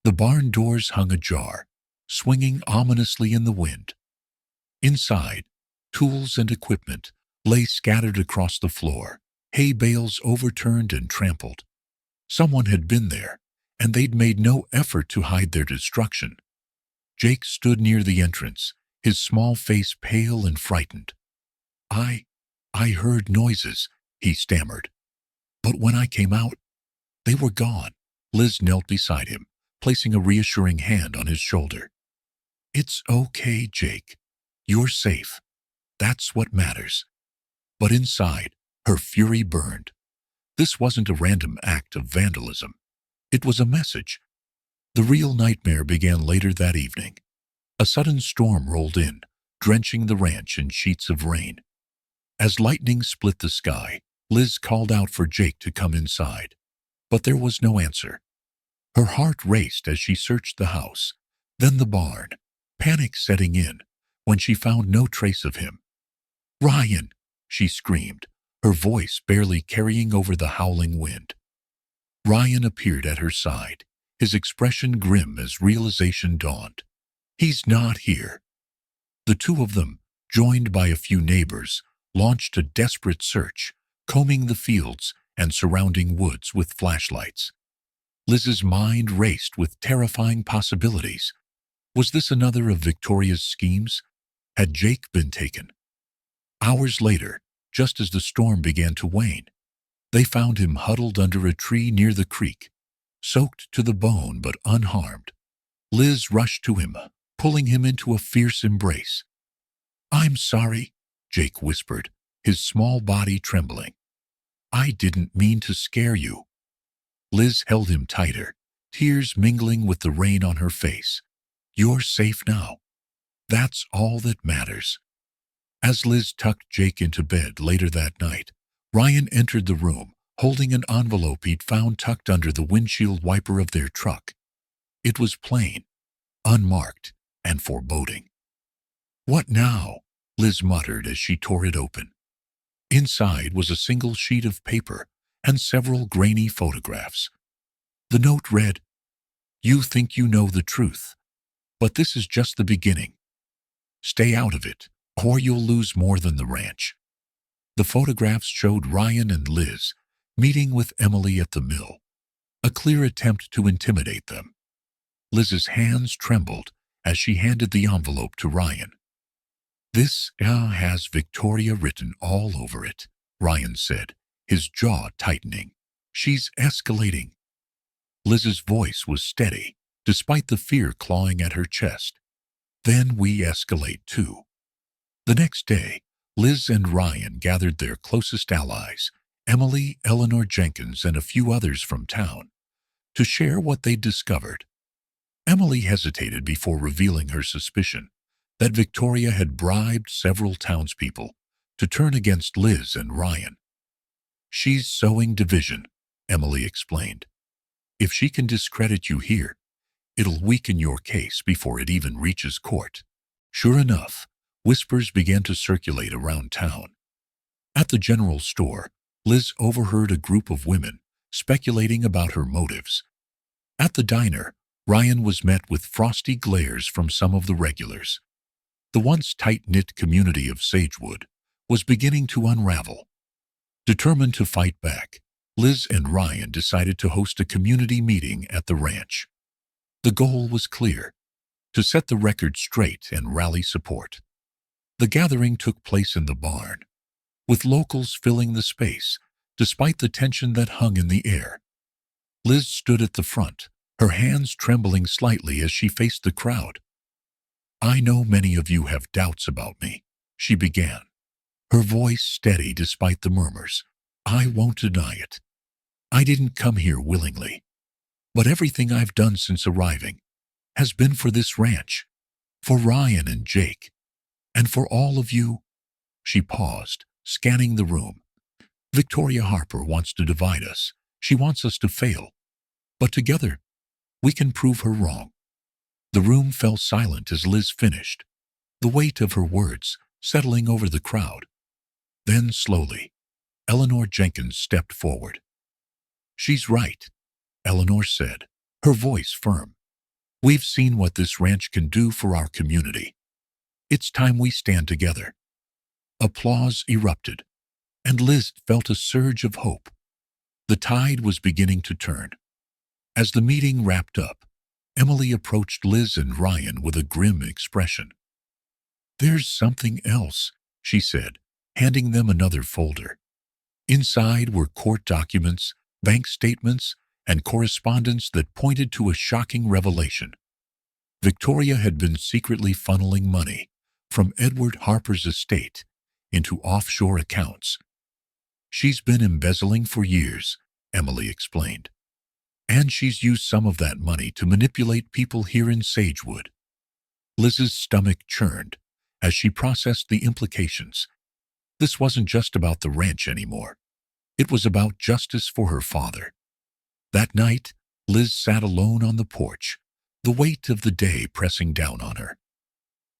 The barn doors hung ajar, swinging ominously in the wind. Inside, tools and equipment lay scattered across the floor, hay bales overturned and trampled. Someone had been there, and they'd made no effort to hide their destruction. Jake stood near the entrance, his small face pale and frightened. I heard noises, he stammered. But when I came out, they were gone. Liz knelt beside him, placing a reassuring hand on his shoulder. It's okay, Jake. You're safe. That's what matters. But inside, her fury burned. This wasn't a random act of vandalism. It was a message. The real nightmare began later that evening. A sudden storm rolled in, drenching the ranch in sheets of rain. As lightning split the sky, Liz called out for Jake to come inside. But there was no answer. Her heart raced as she searched the house, then the barn, panic setting in when she found no trace of him. Ryan, she screamed, her voice barely carrying over the howling wind. Ryan appeared at her side, his expression grim as realization dawned. He's not here. The two of them, joined by a few neighbors, launched a desperate search, combing the fields and surrounding woods with flashlights. Liz's mind raced with terrifying possibilities. Was this another of Victoria's schemes? Had Jake been taken? Hours later, just as the storm began to wane, they found him huddled under a tree near the creek, soaked to the bone but unharmed. Liz rushed to him, pulling him into a fierce embrace. I'm sorry, Jake whispered, his small body trembling. I didn't mean to scare you. Liz held him tighter, tears mingling with the rain on her face. You're safe now. That's all that matters. As Liz tucked Jake into bed later that night, Ryan entered the room, holding an envelope he'd found tucked under the windshield wiper of their truck. It was plain, unmarked, and foreboding. What now? Liz muttered as she tore it open. Inside was a single sheet of paper and several grainy photographs. The note read, You think you know the truth, but this is just the beginning. Stay out of it, or you'll lose more than the ranch. The photographs showed Ryan and Liz meeting with Emily at the mill, a clear attempt to intimidate them. Liz's hands trembled as she handed the envelope to Ryan. This has Victoria written all over it, Ryan said, his jaw tightening. She's escalating. Liz's voice was steady, despite the fear clawing at her chest. Then we escalate too. The next day, Liz and Ryan gathered their closest allies, Emily, Eleanor Jenkins, and a few others from town, to share what they'd discovered. Emily hesitated before revealing her suspicion that Victoria had bribed several townspeople to turn against Liz and Ryan. She's sowing division, Emily explained. If she can discredit you here, it'll weaken your case before it even reaches court. Sure enough, whispers began to circulate around town. At the general store, Liz overheard a group of women speculating about her motives. At the diner, Ryan was met with frosty glares from some of the regulars. The once tight-knit community of Sagewood was beginning to unravel. Determined to fight back, Liz and Ryan decided to host a community meeting at the ranch. The goal was clear: to set the record straight and rally support. The gathering took place in the barn, with locals filling the space, despite the tension that hung in the air. Liz stood at the front, her hands trembling slightly as she faced the crowd. I know many of you have doubts about me, she began, her voice steady despite the murmurs. I won't deny it. I didn't come here willingly. But everything I've done since arriving has been for this ranch, for Ryan and Jake, and for all of you." She paused, scanning the room. "Victoria Harper wants to divide us. She wants us to fail. But together, we can prove her wrong." The room fell silent as Liz finished, the weight of her words settling over the crowd. Then, slowly, Eleanor Jenkins stepped forward. "She's right," Eleanor said, her voice firm. "We've seen what this ranch can do for our community. It's time we stand together." Applause erupted, and Liz felt a surge of hope. The tide was beginning to turn. As the meeting wrapped up, Emily approached Liz and Ryan with a grim expression. "There's something else," she said, handing them another folder. Inside were court documents, bank statements, and correspondence that pointed to a shocking revelation. Victoria had been secretly funneling money from Edward Harper's estate into offshore accounts. "She's been embezzling for years," Emily explained. "And she's used some of that money to manipulate people here in Sagewood." Liz's stomach churned as she processed the implications. This wasn't just about the ranch anymore. It was about justice for her father. That night, Liz sat alone on the porch, the weight of the day pressing down on her.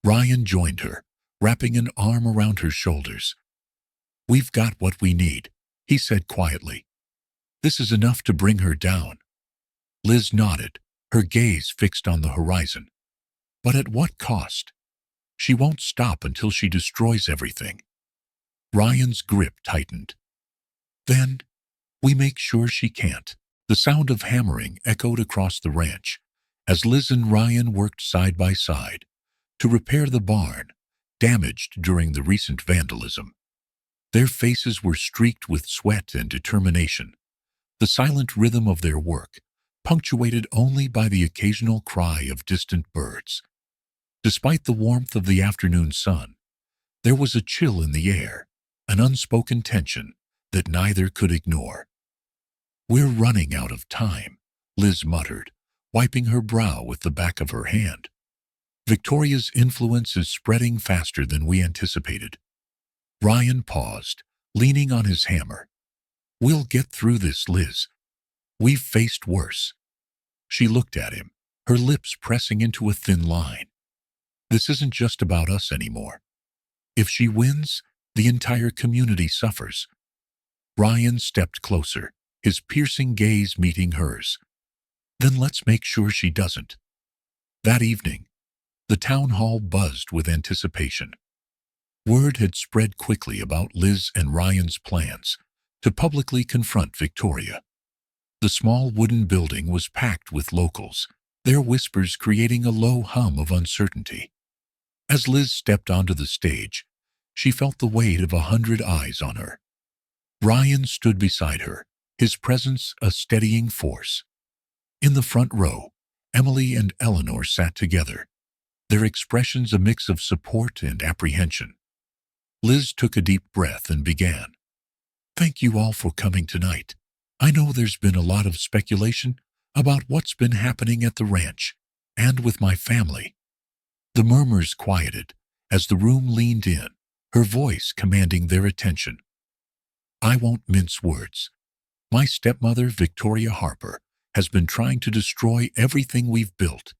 Ryan joined her, wrapping an arm around her shoulders. "We've got what we need," he said quietly. "This is enough to bring her down." Liz nodded, her gaze fixed on the horizon. "But at what cost? She won't stop until she destroys everything." Ryan's grip tightened. "Then we make sure she can't." The sound of hammering echoed across the ranch as Liz and Ryan worked side by side to repair the barn, damaged during the recent vandalism. Their faces were streaked with sweat and determination, the silent rhythm of their work punctuated only by the occasional cry of distant birds. Despite the warmth of the afternoon sun, there was a chill in the air, an unspoken tension that neither could ignore. "We're running out of time," Liz muttered, wiping her brow with the back of her hand. "Victoria's influence is spreading faster than we anticipated." Ryan paused, leaning on his hammer. "We'll get through this, Liz. We've faced worse." She looked at him, her lips pressing into a thin line. "This isn't just about us anymore. If she wins, the entire community suffers." Ryan stepped closer, his piercing gaze meeting hers. "Then let's make sure she doesn't." That evening, the town hall buzzed with anticipation. Word had spread quickly about Liz and Ryan's plans to publicly confront Victoria. The small wooden building was packed with locals, their whispers creating a low hum of uncertainty. As Liz stepped onto the stage, she felt the weight of 100 eyes on her. Ryan stood beside her, his presence a steadying force. In the front row, Emily and Eleanor sat together, their expressions a mix of support and apprehension. Liz took a deep breath and began. "Thank you all for coming tonight. I know there's been a lot of speculation about what's been happening at the ranch and with my family." The murmurs quieted as the room leaned in, her voice commanding their attention. "I won't mince words. My stepmother, Victoria Harper, has been trying to destroy everything we've built.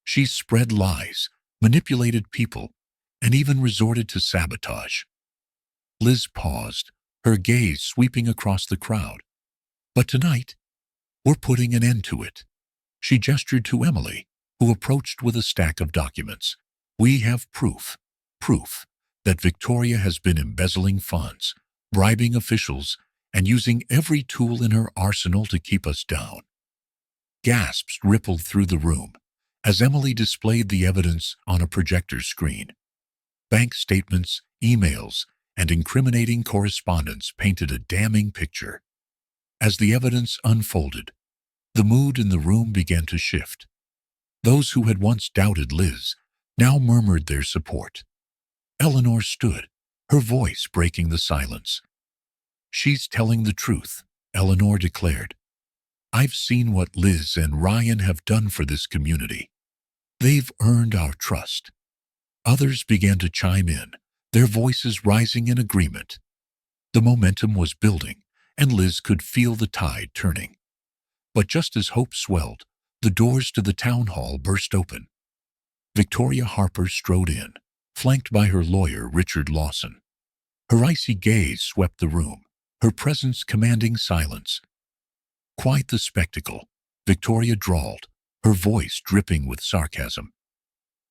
She's spread lies, manipulated people, and even resorted to sabotage." Liz paused, her gaze sweeping across the crowd. "But tonight, we're putting an end to it." She gestured to Emily, who approached with a stack of documents. "We have proof that Victoria has been embezzling funds, bribing officials, and using every tool in her arsenal to keep us down." Gasps rippled through the room as Emily displayed the evidence on a projector screen. Bank statements, emails, and incriminating correspondence painted a damning picture. As the evidence unfolded, the mood in the room began to shift. Those who had once doubted Liz now murmured their support. Eleanor stood, her voice breaking the silence. "She's telling the truth," Eleanor declared. I've seen what Liz and Ryan have done for this community. They've earned our trust." Others began to chime in, their voices rising in agreement. The momentum was building, and Liz could feel the tide turning. But just as hope swelled, the doors to the town hall burst open. Victoria Harper strode in, flanked by her lawyer, Richard Lawson. Her icy gaze swept the room, her presence commanding silence. "Quite the spectacle," Victoria drawled, her voice dripping with sarcasm.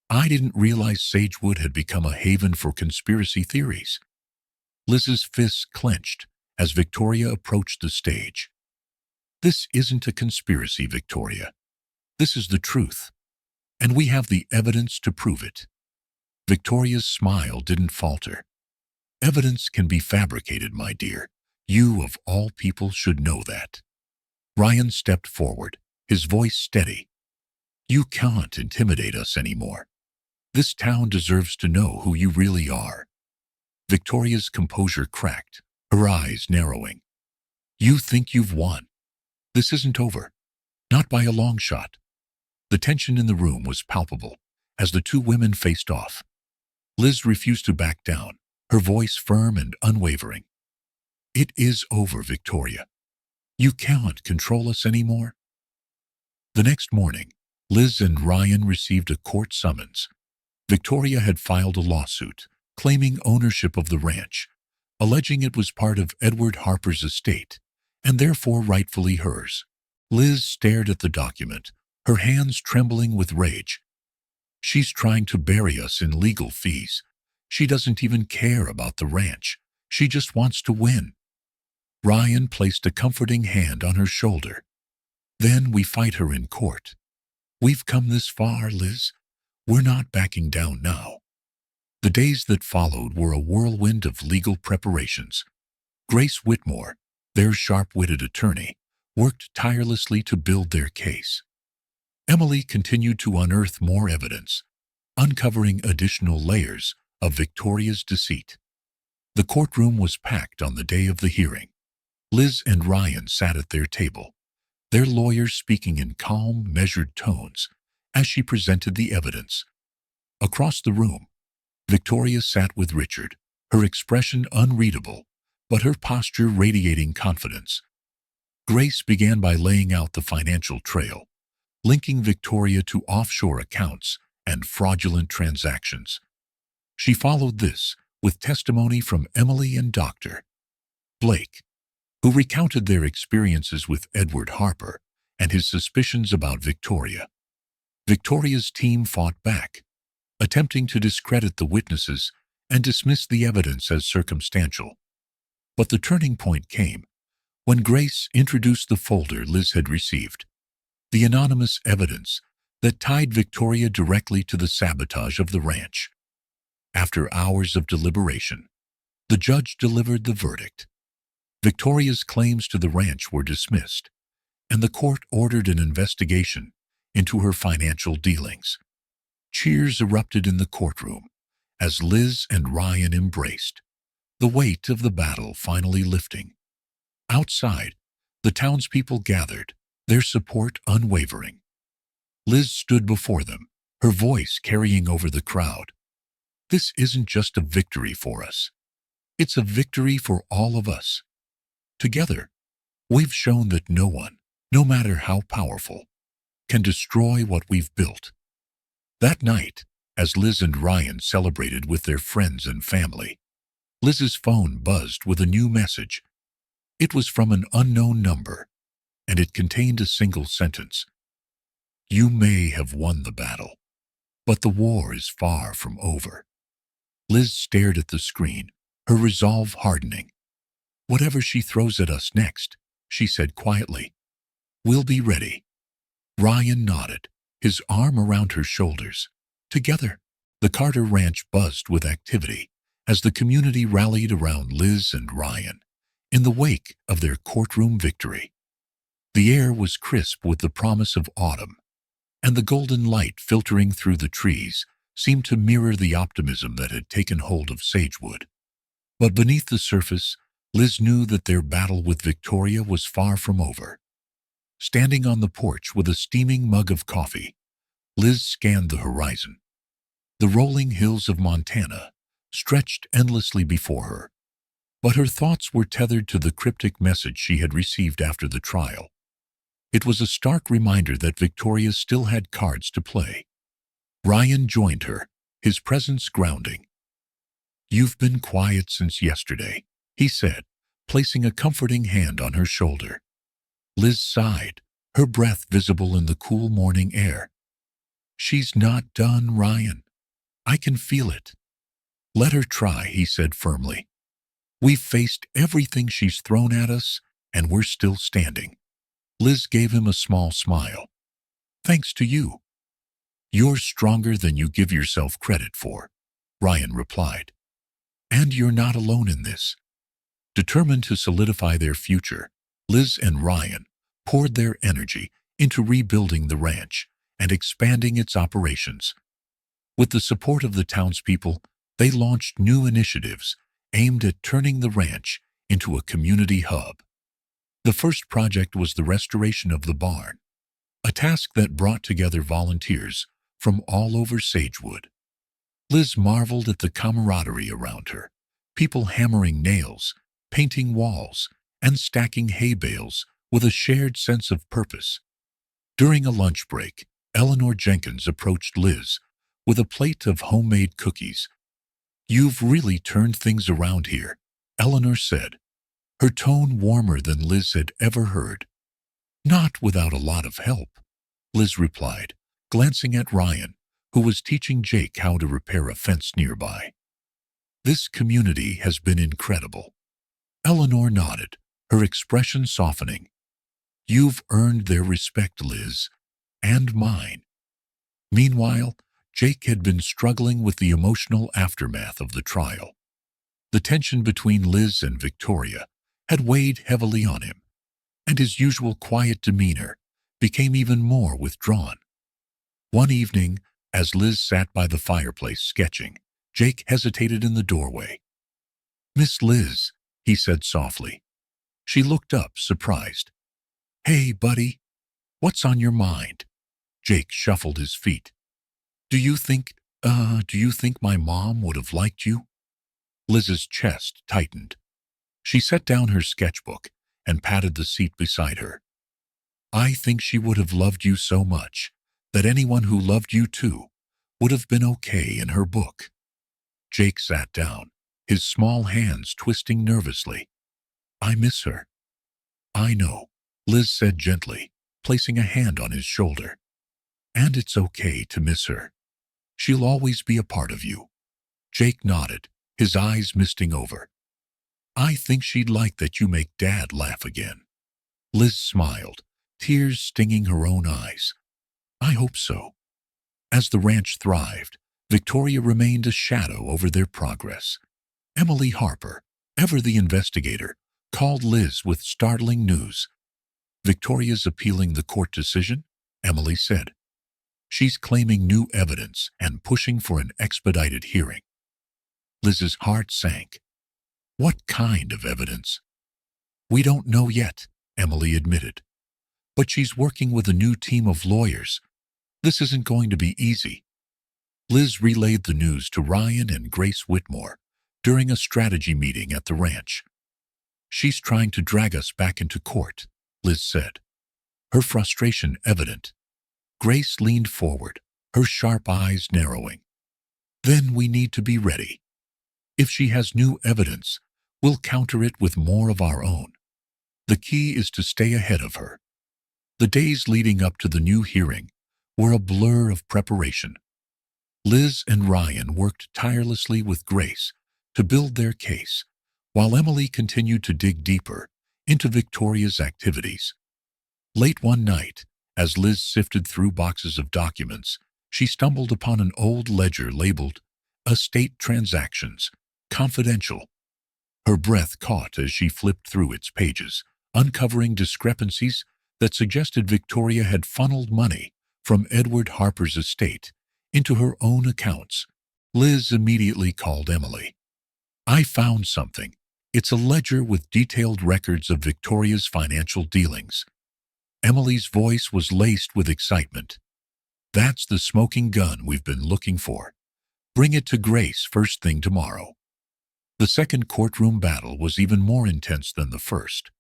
"I didn't realize Sagewood had become a haven for conspiracy theories." Liz's fists clenched as Victoria approached the stage. "This isn't a conspiracy, Victoria. This is the truth, and we have the evidence to prove it." Victoria's smile didn't falter. "Evidence can be fabricated, my dear. You, of all people, should know that." Ryan stepped forward, his voice steady. "You can't intimidate us anymore. This town deserves to know who you really are." Victoria's composure cracked, her eyes narrowing. "You think you've won? This isn't over. Not by a long shot." The tension in the room was palpable as the two women faced off. Liz refused to back down, her voice firm and unwavering. "It is over, Victoria. You can't control us anymore." The next morning, Liz and Ryan received a court summons. Victoria had filed a lawsuit, claiming ownership of the ranch, alleging it was part of Edward Harper's estate, and therefore rightfully hers. Liz stared at the document, her hands trembling with rage. "She's trying to bury us in legal fees. She doesn't even care about the ranch. She just wants to win." Ryan placed a comforting hand on her shoulder. "Then we fight her in court. We've come this far, Liz. We're not backing down now." The days that followed were a whirlwind of legal preparations. Grace Whitmore, their sharp-witted attorney, worked tirelessly to build their case. Emily continued to unearth more evidence, uncovering additional layers of Victoria's deceit. The courtroom was packed on the day of the hearing. Liz and Ryan sat at their table, their lawyers speaking in calm, measured tones as she presented the evidence. Across the room, Victoria sat with Richard, her expression unreadable, but her posture radiating confidence. Grace began by laying out the financial trail, linking Victoria to offshore accounts and fraudulent transactions. She followed this with testimony from Emily and Dr. Blake, who recounted their experiences with Edward Harper and his suspicions about Victoria. Victoria's team fought back, attempting to discredit the witnesses and dismiss the evidence as circumstantial. But the turning point came when Grace introduced the folder Liz had received, the anonymous evidence that tied Victoria directly to the sabotage of the ranch. After hours of deliberation, the judge delivered the verdict. Victoria's claims to the ranch were dismissed, and the court ordered an investigation into her financial dealings. Cheers erupted in the courtroom as Liz and Ryan embraced, the weight of the battle finally lifting. Outside, the townspeople gathered, their support unwavering. Liz stood before them, her voice carrying over the crowd. "This isn't just a victory for us. It's a victory for all of us. Together, we've shown that no one, no matter how powerful, can destroy what we've built." That night, as Liz and Ryan celebrated with their friends and family, Liz's phone buzzed with a new message. It was from an unknown number, and it contained a single sentence. "You may have won the battle, but the war is far from over." Liz stared at the screen, her resolve hardening. "Whatever she throws at us next," she said quietly, "we'll be ready." Ryan nodded, his arm around her shoulders. Together, the Carter Ranch buzzed with activity as the community rallied around Liz and Ryan in the wake of their courtroom victory. The air was crisp with the promise of autumn, and the golden light filtering through the trees seemed to mirror the optimism that had taken hold of Sagewood. But beneath the surface, Liz knew that their battle with Victoria was far from over. Standing on the porch with a steaming mug of coffee, Liz scanned the horizon. The rolling hills of Montana stretched endlessly before her, but her thoughts were tethered to the cryptic message she had received after the trial. It was a stark reminder that Victoria still had cards to play. Ryan joined her, his presence grounding. "You've been quiet since yesterday," he said, placing a comforting hand on her shoulder. Liz sighed, her breath visible in the cool morning air. "She's not done, Ryan. I can feel it." "Let her try," he said firmly. "We've faced everything she's thrown at us, and we're still standing." Liz gave him a small smile. "Thanks to you." "You're stronger than you give yourself credit for," Ryan replied. "And you're not alone in this." Determined to solidify their future, Liz and Ryan poured their energy into rebuilding the ranch and expanding its operations. With the support of the townspeople, they launched new initiatives aimed at turning the ranch into a community hub. The first project was the restoration of the barn, a task that brought together volunteers from all over Sagewood. Liz marveled at the camaraderie around her, people hammering nails, painting walls, and stacking hay bales with a shared sense of purpose. During a lunch break, Eleanor Jenkins approached Liz with a plate of homemade cookies. "You've really turned things around here," Eleanor said, her tone warmer than Liz had ever heard. "Not without a lot of help," Liz replied, glancing at Ryan, who was teaching Jake how to repair a fence nearby. "This community has been incredible." Eleanor nodded, her expression softening. "You've earned their respect, Liz, and mine." Meanwhile, Jake had been struggling with the emotional aftermath of the trial. The tension between Liz and Victoria had weighed heavily on him, and his usual quiet demeanor became even more withdrawn. One evening, as Liz sat by the fireplace sketching, Jake hesitated in the doorway. "Miss Liz," he said softly. She looked up, surprised. "Hey, buddy, what's on your mind?" Jake shuffled his feet. Do you think my mom would have liked you?" Liz's chest tightened. She set down her sketchbook and patted the seat beside her. "I think she would have loved you so much that anyone who loved you too would have been okay in her book." Jake sat down, his small hands twisting nervously. "I miss her." "I know," Liz said gently, placing a hand on his shoulder. "And it's okay to miss her. She'll always be a part of you." Jake nodded, his eyes misting over. "I think she'd like that you make Dad laugh again." Liz smiled, tears stinging her own eyes. "I hope so." As the ranch thrived, Victoria remained a shadow over their progress. Emily Harper, ever the investigator, called Liz with startling news. "Victoria's appealing the court decision," Emily said. "She's claiming new evidence and pushing for an expedited hearing." Liz's heart sank. "What kind of evidence?" "We don't know yet," Emily admitted. "But she's working with a new team of lawyers. This isn't going to be easy." Liz relayed the news to Ryan and Grace Whitmore during a strategy meeting at the ranch. "She's trying to drag us back into court," Liz said, her frustration evident. Grace leaned forward, her sharp eyes narrowing. "Then we need to be ready. If she has new evidence, we'll counter it with more of our own. The key is to stay ahead of her." The days leading up to the new hearing were a blur of preparation. Liz and Ryan worked tirelessly with Grace to build their case, while Emily continued to dig deeper into Victoria's activities. Late one night, as Liz sifted through boxes of documents, she stumbled upon an old ledger labeled "Estate Transactions, Confidential." Her breath caught as she flipped through its pages, uncovering discrepancies that suggested Victoria had funneled money from Edward Harper's estate into her own accounts. Liz immediately called Emily. "I found something. It's a ledger with detailed records of Victoria's financial dealings." Emily's voice was laced with excitement. "That's the smoking gun we've been looking for. Bring it to Grace first thing tomorrow." The second courtroom battle was even more intense than the first.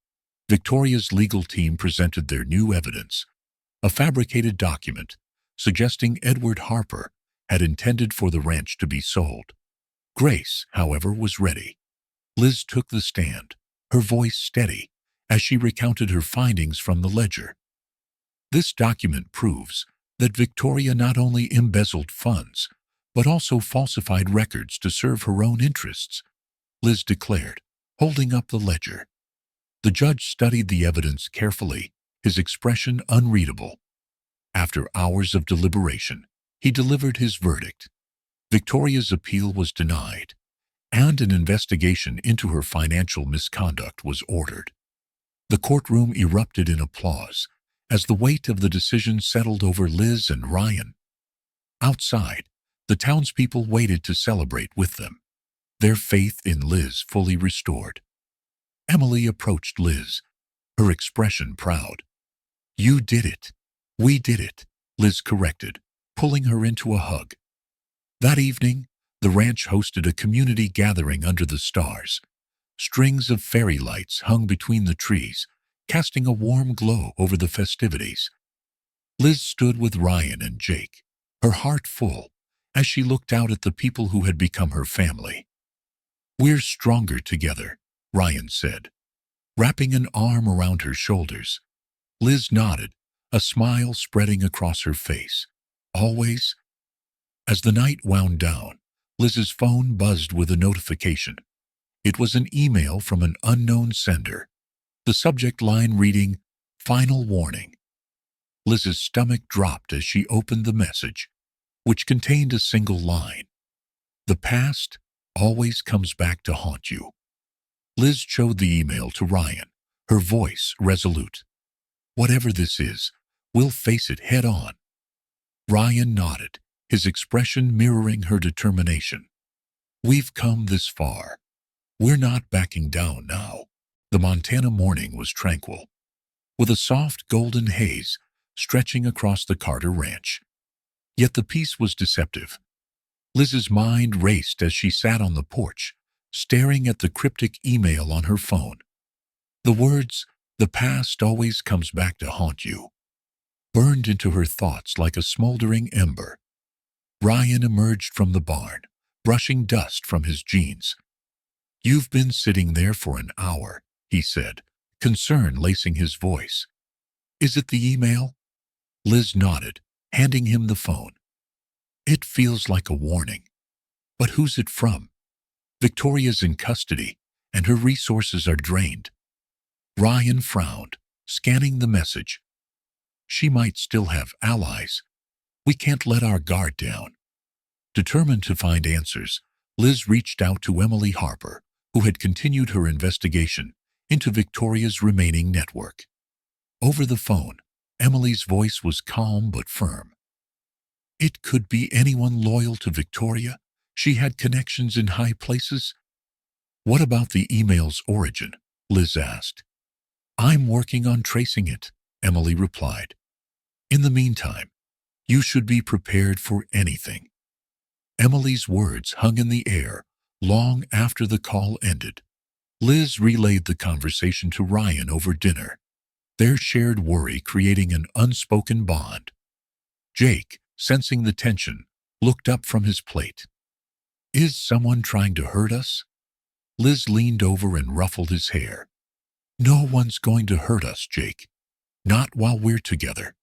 Victoria's legal team presented their new evidence, a fabricated document suggesting Edward Harper had intended for the ranch to be sold. Grace, however, was ready. Liz took the stand, her voice steady, as she recounted her findings from the ledger. "This document proves that Victoria not only embezzled funds, but also falsified records to serve her own interests," Liz declared, holding up the ledger. The judge studied the evidence carefully, his expression unreadable. After hours of deliberation, he delivered his verdict. Victoria's appeal was denied, and an investigation into her financial misconduct was ordered. The courtroom erupted in applause as the weight of the decision settled over Liz and Ryan. Outside, the townspeople waited to celebrate with them, their faith in Liz fully restored. Emily approached Liz, her expression proud. "You did it. We did it," Liz corrected, pulling her into a hug. That evening, the ranch hosted a community gathering under the stars. Strings of fairy lights hung between the trees, casting a warm glow over the festivities. Liz stood with Ryan and Jake, her heart full, as she looked out at the people who had become her family. "We're stronger together," Ryan said, wrapping an arm around her shoulders. Liz nodded, a smile spreading across her face. "Always?" As the night wound down, Liz's phone buzzed with a notification. It was an email from an unknown sender, the subject line reading, "Final warning." Liz's stomach dropped as she opened the message, which contained a single line. "The past always comes back to haunt you." Liz showed the email to Ryan, her voice resolute. "Whatever this is, we'll face it head on." Ryan nodded, his expression mirroring her determination. "We've come this far. We're not backing down now." The Montana morning was tranquil, with a soft golden haze stretching across the Carter Ranch. Yet the peace was deceptive. Liz's mind raced as she sat on the porch, staring at the cryptic email on her phone. The words, "The past always comes back to haunt you," burned into her thoughts like a smoldering ember. Ryan emerged from the barn, brushing dust from his jeans. "You've been sitting there for an hour," he said, concern lacing his voice. "Is it the email?" Liz nodded, handing him the phone. "It feels like a warning. But who's it from? Victoria's in custody, and her resources are drained." Ryan frowned, scanning the message. "She might still have allies. We can't let our guard down." Determined to find answers, Liz reached out to Emily Harper, who had continued her investigation into Victoria's remaining network. Over the phone, Emily's voice was calm but firm. "It could be anyone loyal to Victoria. She had connections in high places." "What about the email's origin?" Liz asked. "I'm working on tracing it," Emily replied. "In the meantime, you should be prepared for anything." Emily's words hung in the air long after the call ended. Liz relayed the conversation to Ryan over dinner, their shared worry creating an unspoken bond. Jake, sensing the tension, looked up from his plate. "Is someone trying to hurt us?" Liz leaned over and ruffled his hair. "No one's going to hurt us, Jake. Not while we're together."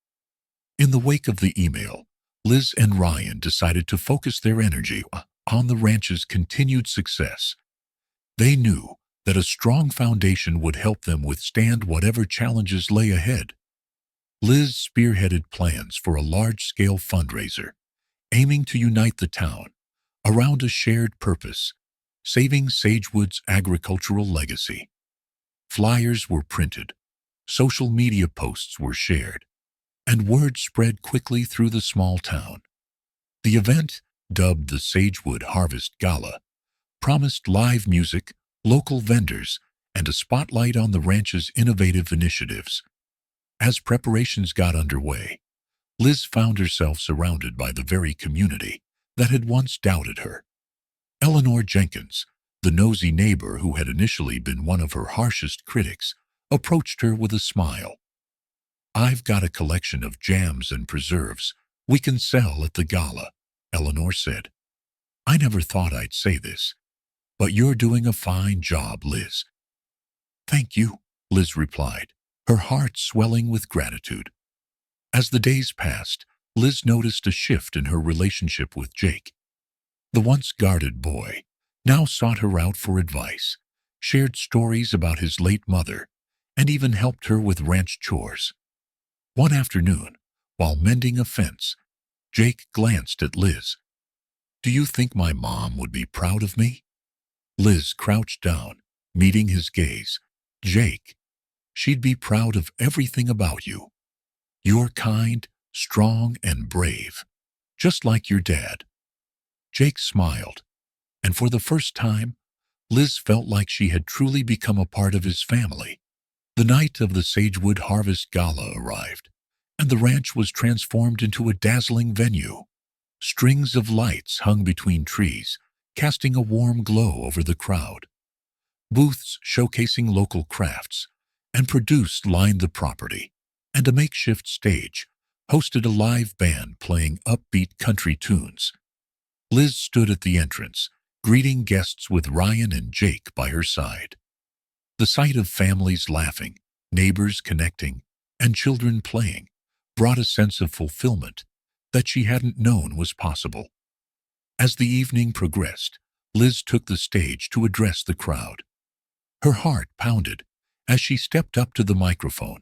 In the wake of the email, Liz and Ryan decided to focus their energy on the ranch's continued success. They knew that a strong foundation would help them withstand whatever challenges lay ahead. Liz spearheaded plans for a large-scale fundraiser, aiming to unite the town around a shared purpose, saving Sagewood's agricultural legacy. Flyers were printed, social media posts were shared, and word spread quickly through the small town. The event, dubbed the Sagewood Harvest Gala, promised live music, local vendors, and a spotlight on the ranch's innovative initiatives. As preparations got underway, Liz found herself surrounded by the very community that had once doubted her. Eleanor Jenkins, the nosy neighbor who had initially been one of her harshest critics, approached her with a smile. "I've got a collection of jams and preserves we can sell at the gala," Eleanor said. "I never thought I'd say this, but you're doing a fine job, Liz." "Thank you," Liz replied, her heart swelling with gratitude. As the days passed, Liz noticed a shift in her relationship with Jake. The once guarded boy now sought her out for advice, shared stories about his late mother, and even helped her with ranch chores. One afternoon, while mending a fence, Jake glanced at Liz. "Do you think my mom would be proud of me?" Liz crouched down, meeting his gaze. "Jake, she'd be proud of everything about you. You're kind, strong, and brave, just like your dad." Jake smiled, and for the first time, Liz felt like she had truly become a part of his family. The night of the Sagewood Harvest Gala arrived, and the ranch was transformed into a dazzling venue. Strings of lights hung between trees, casting a warm glow over the crowd. Booths showcasing local crafts and produce lined the property, and a makeshift stage hosted a live band playing upbeat country tunes. Liz stood at the entrance, greeting guests with Ryan and Jake by her side. The sight of families laughing, neighbors connecting, and children playing brought a sense of fulfillment that she hadn't known was possible. As the evening progressed, Liz took the stage to address the crowd. Her heart pounded as she stepped up to the microphone,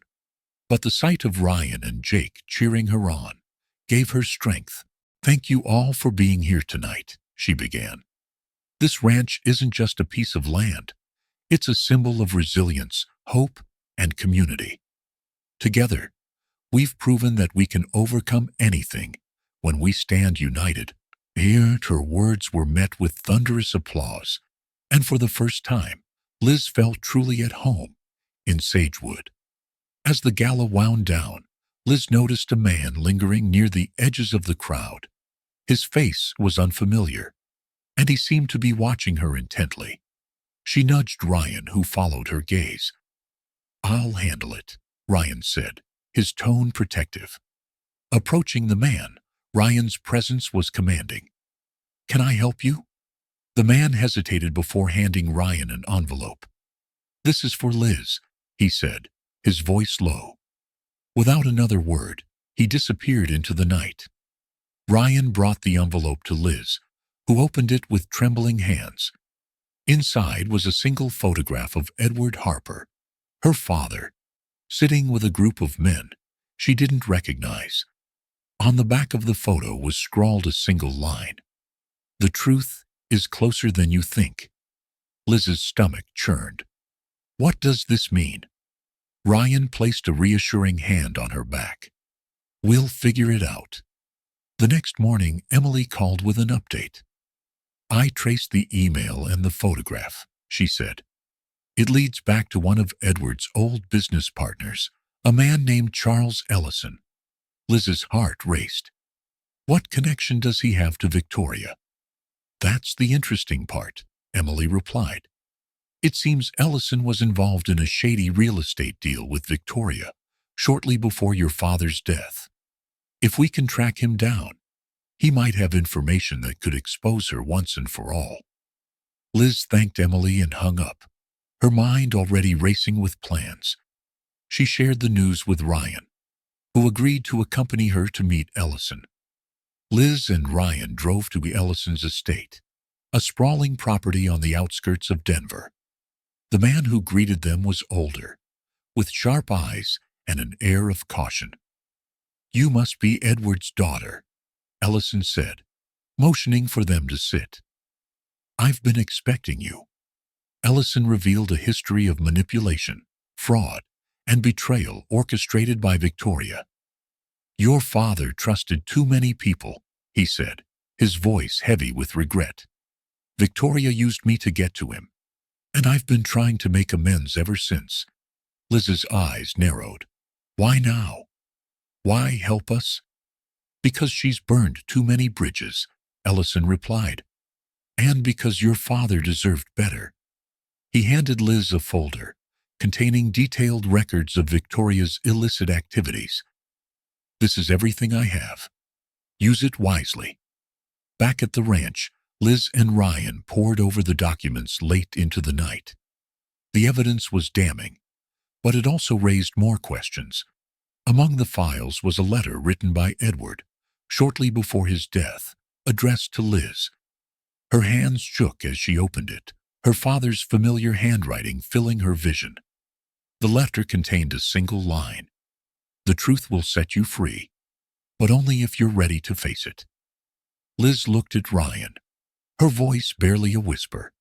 but the sight of Ryan and Jake cheering her on gave her strength. "Thank you all for being here tonight," she began. "This ranch isn't just a piece of land. It's a symbol of resilience, hope, and community. Together, we've proven that we can overcome anything when we stand united." Here, her words were met with thunderous applause, and for the first time, Liz felt truly at home in Sagewood. As the gala wound down, Liz noticed a man lingering near the edges of the crowd. His face was unfamiliar, and he seemed to be watching her intently. She nudged Ryan, who followed her gaze. "I'll handle it," Ryan said, his tone protective. Approaching the man, Ryan's presence was commanding. "Can I help you?" The man hesitated before handing Ryan an envelope. "This is for Liz," he said, his voice low. Without another word, he disappeared into the night. Ryan brought the envelope to Liz, who opened it with trembling hands. Inside was a single photograph of Edward Harper, her father, sitting with a group of men she didn't recognize. On the back of the photo was scrawled a single line: "The truth is closer than you think." Liz's stomach churned. What does this mean? Ryan placed a reassuring hand on her back. "We'll figure it out." The next morning, Emily called with an update. "I traced the email and the photograph," she said. "It leads back to one of Edward's old business partners, a man named Charles Ellison." Liz's heart raced. "What connection does he have to Victoria?" "That's the interesting part," Emily replied. "It seems Ellison was involved in a shady real estate deal with Victoria shortly before your father's death. If we can track him down, he might have information that could expose her once and for all." Liz thanked Emily and hung up, her mind already racing with plans. She shared the news with Ryan, who agreed to accompany her to meet Ellison. Liz and Ryan drove to Ellison's estate, a sprawling property on the outskirts of Denver. The man who greeted them was older, with sharp eyes and an air of caution. "You must be Edward's daughter," Ellison said, motioning for them to sit. "I've been expecting you." Ellison revealed a history of manipulation, fraud, and betrayal orchestrated by Victoria. "Your father trusted too many people," he said, his voice heavy with regret. "Victoria used me to get to him, and I've been trying to make amends ever since." Liz's eyes narrowed. Why now? Why help us? Because she's burned too many bridges, Ellison replied. And because your father deserved better. He handed Liz a folder containing detailed records of Victoria's illicit activities. This is everything I have. Use it wisely. Back at the ranch, Liz and Ryan pored over the documents late into the night. The evidence was damning, but it also raised more questions. Among the files was a letter written by Edward shortly before his death, addressed to Liz. Her hands shook as she opened it, her father's familiar handwriting filling her vision. The letter contained a single line. The truth will set you free, but only if you're ready to face it. Liz looked at Ryan, her voice barely a whisper.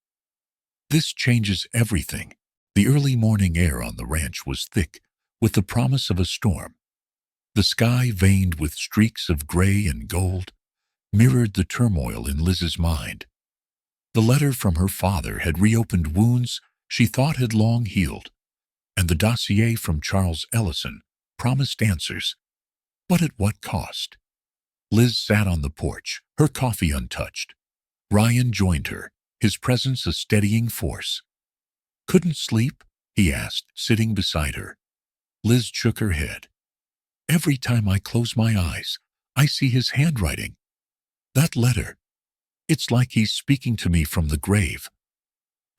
This changes everything. The early morning air on the ranch was thick with the promise of a storm. The sky, veined with streaks of gray and gold, mirrored the turmoil in Liz's mind. The letter from her father had reopened wounds she thought had long healed, and the dossier from Charles Ellison promised answers. But at what cost? Liz sat on the porch, her coffee untouched. Ryan joined her, his presence a steadying force. Couldn't sleep? He asked, sitting beside her. Liz shook her head. Every time I close my eyes, I see his handwriting. That letter. It's like he's speaking to me from the grave.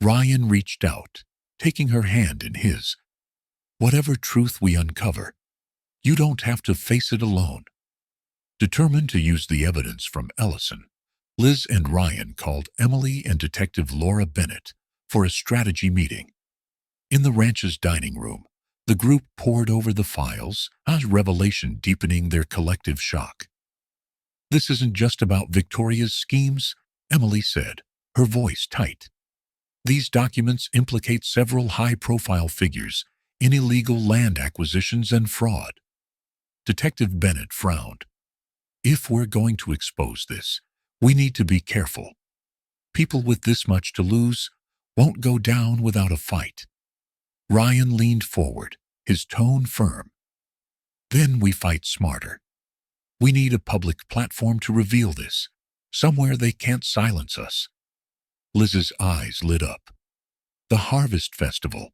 Ryan reached out, taking her hand in his. Whatever truth we uncover, you don't have to face it alone. Determined to use the evidence from Ellison, Liz and Ryan called Emily and Detective Laura Bennett for a strategy meeting. In the ranch's dining room, the group pored over the files, a revelation deepening their collective shock. This isn't just about Victoria's schemes, Emily said, her voice tight. These documents implicate several high-profile figures in illegal land acquisitions and fraud. Detective Bennett frowned. If we're going to expose this, we need to be careful. People with this much to lose won't go down without a fight. Ryan leaned forward, his tone firm. Then we fight smarter. We need a public platform to reveal this, somewhere they can't silence us. Liz's eyes lit up. The Harvest Festival.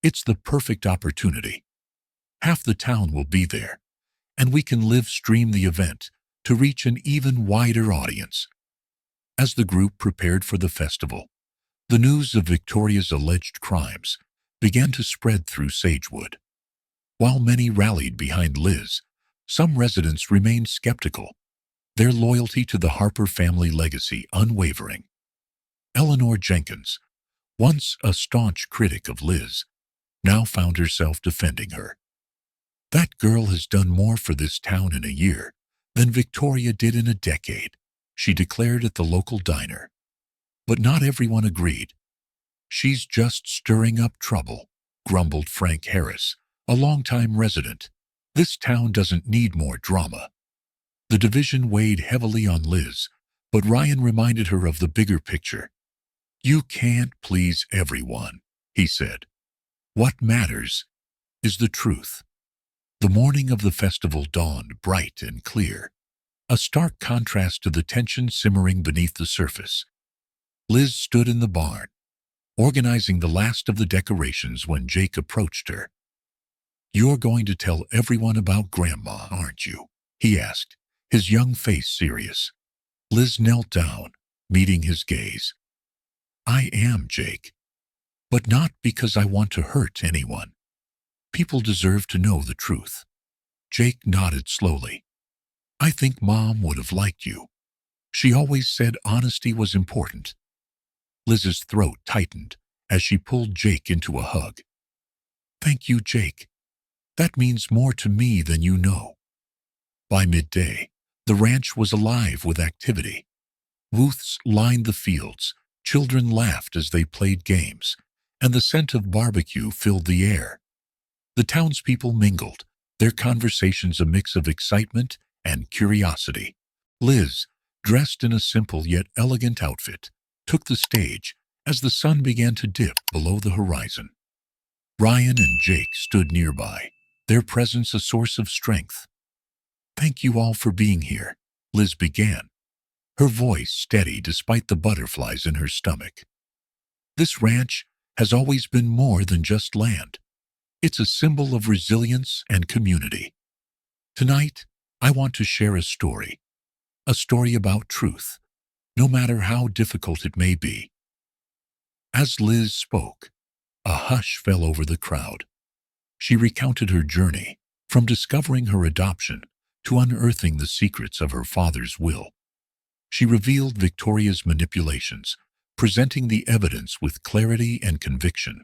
It's the perfect opportunity. Half the town will be there, and we can live stream the event to reach an even wider audience. As the group prepared for the festival, the news of Victoria's alleged crimes began to spread through Sagewood. While many rallied behind Liz, some residents remained skeptical, their loyalty to the Harper family legacy unwavering. Eleanor Jenkins, once a staunch critic of Liz, now found herself defending her. That girl has done more for this town in a year than Victoria did in a decade, she declared at the local diner. But not everyone agreed. She's just stirring up trouble, grumbled Frank Harris, a longtime resident. This town doesn't need more drama. The division weighed heavily on Liz, but Ryan reminded her of the bigger picture. You can't please everyone, he said. What matters is the truth. The morning of the festival dawned bright and clear, a stark contrast to the tension simmering beneath the surface. Liz stood in the barn, organizing the last of the decorations when Jake approached her. You're going to tell everyone about Grandma, aren't you? He asked, his young face serious. Liz knelt down, meeting his gaze. I am, Jake. But not because I want to hurt anyone. People deserve to know the truth. Jake nodded slowly. I think Mom would have liked you. She always said honesty was important. Liz's throat tightened as she pulled Jake into a hug. Thank you, Jake. That means more to me than you know. By midday, the ranch was alive with activity. Booths lined the fields, children laughed as they played games, and the scent of barbecue filled the air. The townspeople mingled, their conversations a mix of excitement and curiosity. Liz, dressed in a simple yet elegant outfit, took the stage as the sun began to dip below the horizon. Ryan and Jake stood nearby, their presence a source of strength. "Thank you all for being here," Liz began, her voice steady despite the butterflies in her stomach. "This ranch has always been more than just land. It's a symbol of resilience and community. Tonight, I want to share a story about truth, no matter how difficult it may be." As Liz spoke, a hush fell over the crowd. She recounted her journey, from discovering her adoption to unearthing the secrets of her father's will. She revealed Victoria's manipulations, presenting the evidence with clarity and conviction.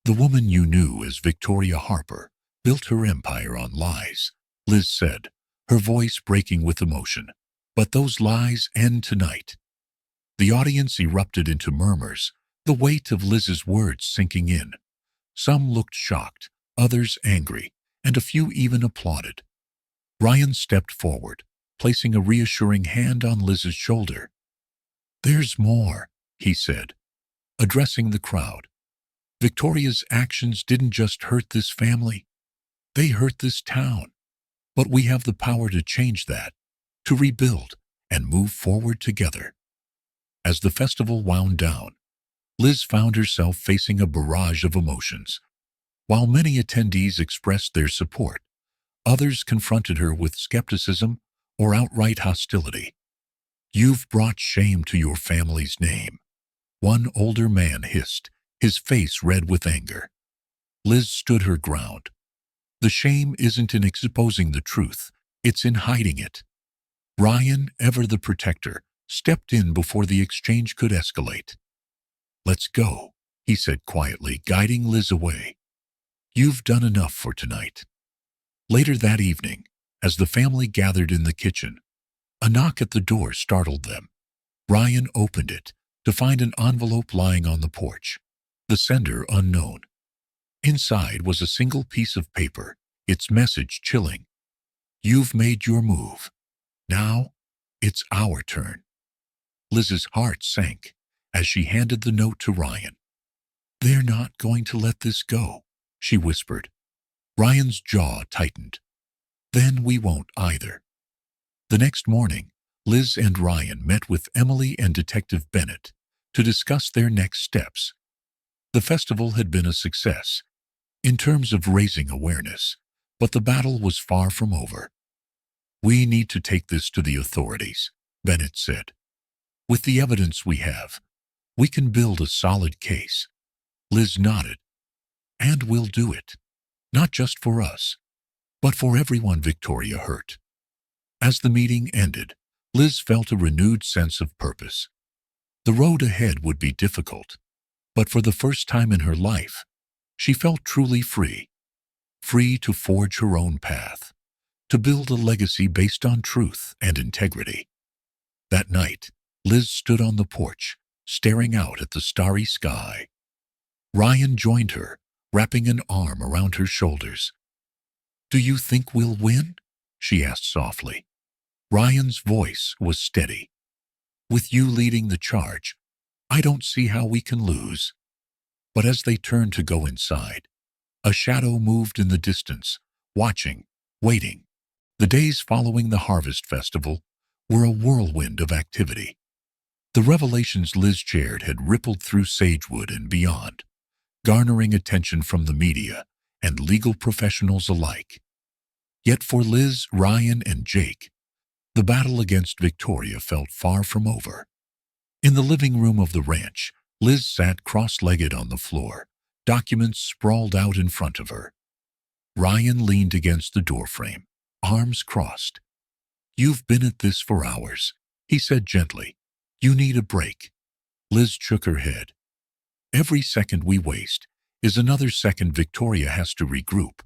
"The woman you knew as Victoria Harper built her empire on lies," Liz said, her voice breaking with emotion. "But those lies end tonight." The audience erupted into murmurs, the weight of Liz's words sinking in. Some looked shocked, others angry, and a few even applauded. Ryan stepped forward, placing a reassuring hand on Liz's shoulder. "There's more," he said, addressing the crowd. "Victoria's actions didn't just hurt this family, they hurt this town. But we have the power to change that, to rebuild and move forward together." As the festival wound down, Liz found herself facing a barrage of emotions. While many attendees expressed their support, others confronted her with skepticism or outright hostility. "You've brought shame to your family's name," one older man hissed, his face red with anger. Liz stood her ground. "The shame isn't in exposing the truth, it's in hiding it." Ryan, ever the protector, stepped in before the exchange could escalate. "Let's go," he said quietly, guiding Liz away. "You've done enough for tonight." Later that evening, as the family gathered in the kitchen, a knock at the door startled them. Ryan opened it to find an envelope lying on the porch, the sender unknown. Inside was a single piece of paper, its message chilling. "You've made your move. Now, it's our turn." Liz's heart sank as she handed the note to Ryan. "They're not going to let this go," she whispered. Ryan's jaw tightened. "Then we won't either." The next morning, Liz and Ryan met with Emily and Detective Bennett to discuss their next steps. The festival had been a success in terms of raising awareness, but the battle was far from over. "We need to take this to the authorities," Bennett said. "With the evidence we have, we can build a solid case." Liz nodded. "And we'll do it. Not just for us, but for everyone Victoria hurt." As the meeting ended, Liz felt a renewed sense of purpose. The road ahead would be difficult, but for the first time in her life, she felt truly free. Free to forge her own path, to build a legacy based on truth and integrity. That night, Liz stood on the porch, staring out at the starry sky. Ryan joined her, wrapping an arm around her shoulders. "Do you think we'll win?" she asked softly. Ryan's voice was steady. "With you leading the charge, I don't see how we can lose." But as they turned to go inside, a shadow moved in the distance, watching, waiting. The days following the Harvest Festival were a whirlwind of activity. The revelations Liz shared had rippled through Sagewood and beyond, garnering attention from the media and legal professionals alike. Yet for Liz, Ryan, and Jake, the battle against Victoria felt far from over. In the living room of the ranch, Liz sat cross-legged on the floor, documents sprawled out in front of her. Ryan leaned against the doorframe, arms crossed. "You've been at this for hours," he said gently. "You need a break." Liz shook her head. "Every second we waste is another second Victoria has to regroup.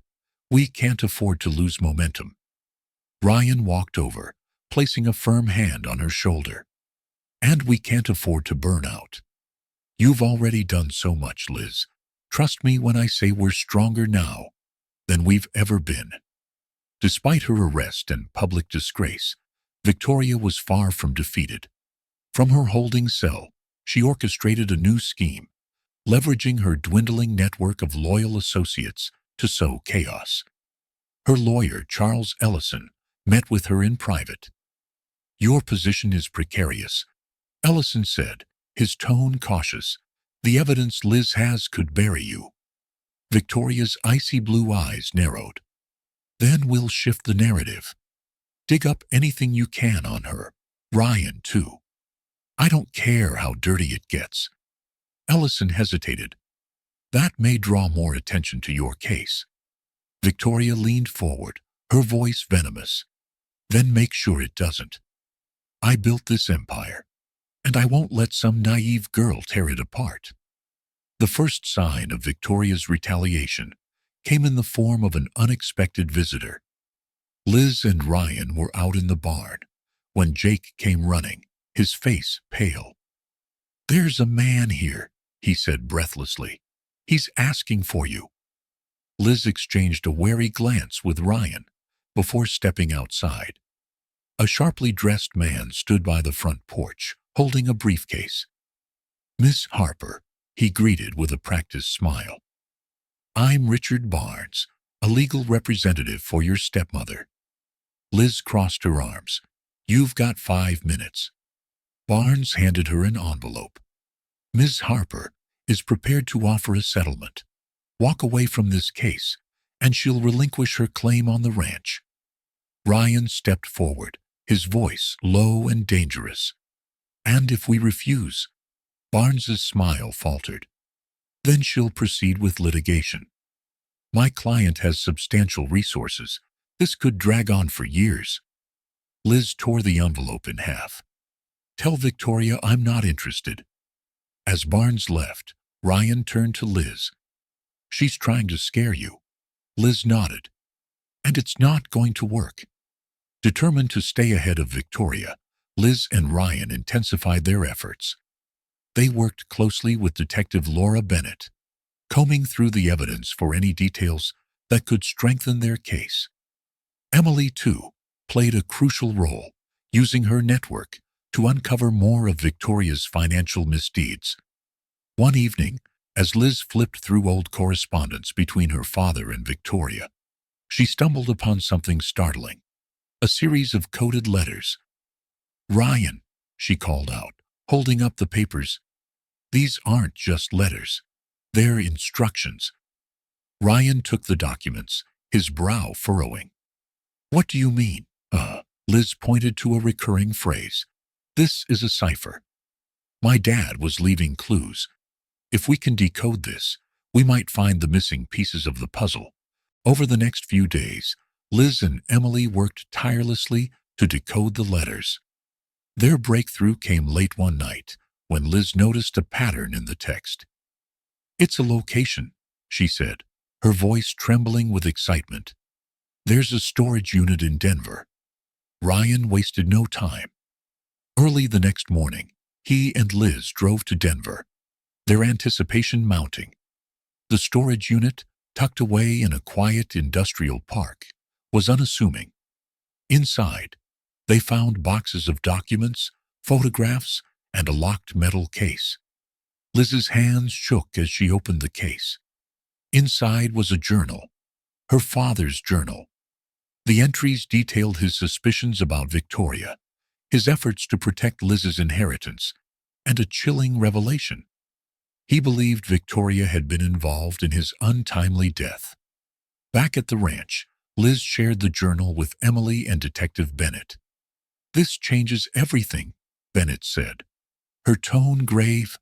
We can't afford to lose momentum." Ryan walked over, placing a firm hand on her shoulder. "And we can't afford to burn out. You've already done so much, Liz. Trust me when I say we're stronger now than we've ever been." Despite her arrest and public disgrace, Victoria was far from defeated. From her holding cell, she orchestrated a new scheme, leveraging her dwindling network of loyal associates to sow chaos. Her lawyer, Charles Ellison, met with her in private. "Your position is precarious," Ellison said, his tone cautious. "The evidence Liz has could bury you." Victoria's icy blue eyes narrowed. "Then we'll shift the narrative. Dig up anything you can on her. Ryan, too. I don't care how dirty it gets." Ellison hesitated. "That may draw more attention to your case." Victoria leaned forward, her voice venomous. "Then make sure it doesn't. I built this empire, and I won't let some naive girl tear it apart." The first sign of Victoria's retaliation came in the form of an unexpected visitor. Liz and Ryan were out in the barn when Jake came running, his face pale. "There's a man here," he said breathlessly. "He's asking for you." Liz exchanged a wary glance with Ryan before stepping outside. A sharply dressed man stood by the front porch, holding a briefcase. "Miss Harper," he greeted with a practiced smile. "I'm Richard Barnes, a legal representative for your stepmother." Liz crossed her arms. "You've got 5 minutes." Barnes handed her an envelope. "Ms. Harper is prepared to offer a settlement. Walk away from this case, and she'll relinquish her claim on the ranch." Ryan stepped forward, his voice low and dangerous. "And if we refuse?" Barnes's smile faltered. "Then she'll proceed with litigation. My client has substantial resources. This could drag on for years." Liz tore the envelope in half. "Tell Victoria I'm not interested." As Barnes left, Ryan turned to Liz. "She's trying to scare you." Liz nodded. "And it's not going to work." Determined to stay ahead of Victoria, Liz and Ryan intensified their efforts. They worked closely with Detective Laura Bennett, combing through the evidence for any details that could strengthen their case. Emily, too, played a crucial role, using her network to uncover more of Victoria's financial misdeeds. One evening, as Liz flipped through old correspondence between her father and Victoria, she stumbled upon something startling: a series of coded letters. "Ryan," she called out, holding up the papers. "These aren't just letters. They're instructions." Ryan took the documents, his brow furrowing. "What do you mean?" Liz pointed to a recurring phrase. "This is a cipher. My dad was leaving clues. If we can decode this, we might find the missing pieces of the puzzle." Over the next few days, Liz and Emily worked tirelessly to decode the letters. Their breakthrough came late one night when Liz noticed a pattern in the text. "It's a location," she said, her voice trembling with excitement. "There's a storage unit in Denver." Ryan wasted no time. Early the next morning, he and Liz drove to Denver, their anticipation mounting. The storage unit, tucked away in a quiet industrial park, was unassuming. Inside, they found boxes of documents, photographs, and a locked metal case. Liz's hands shook as she opened the case. Inside was a journal, her father's journal. The entries detailed his suspicions about Victoria, his efforts to protect Liz's inheritance, and a chilling revelation. He believed Victoria had been involved in his untimely death. Back at the ranch, Liz shared the journal with Emily and Detective Bennett. "This changes everything," Bennett said, her tone grave.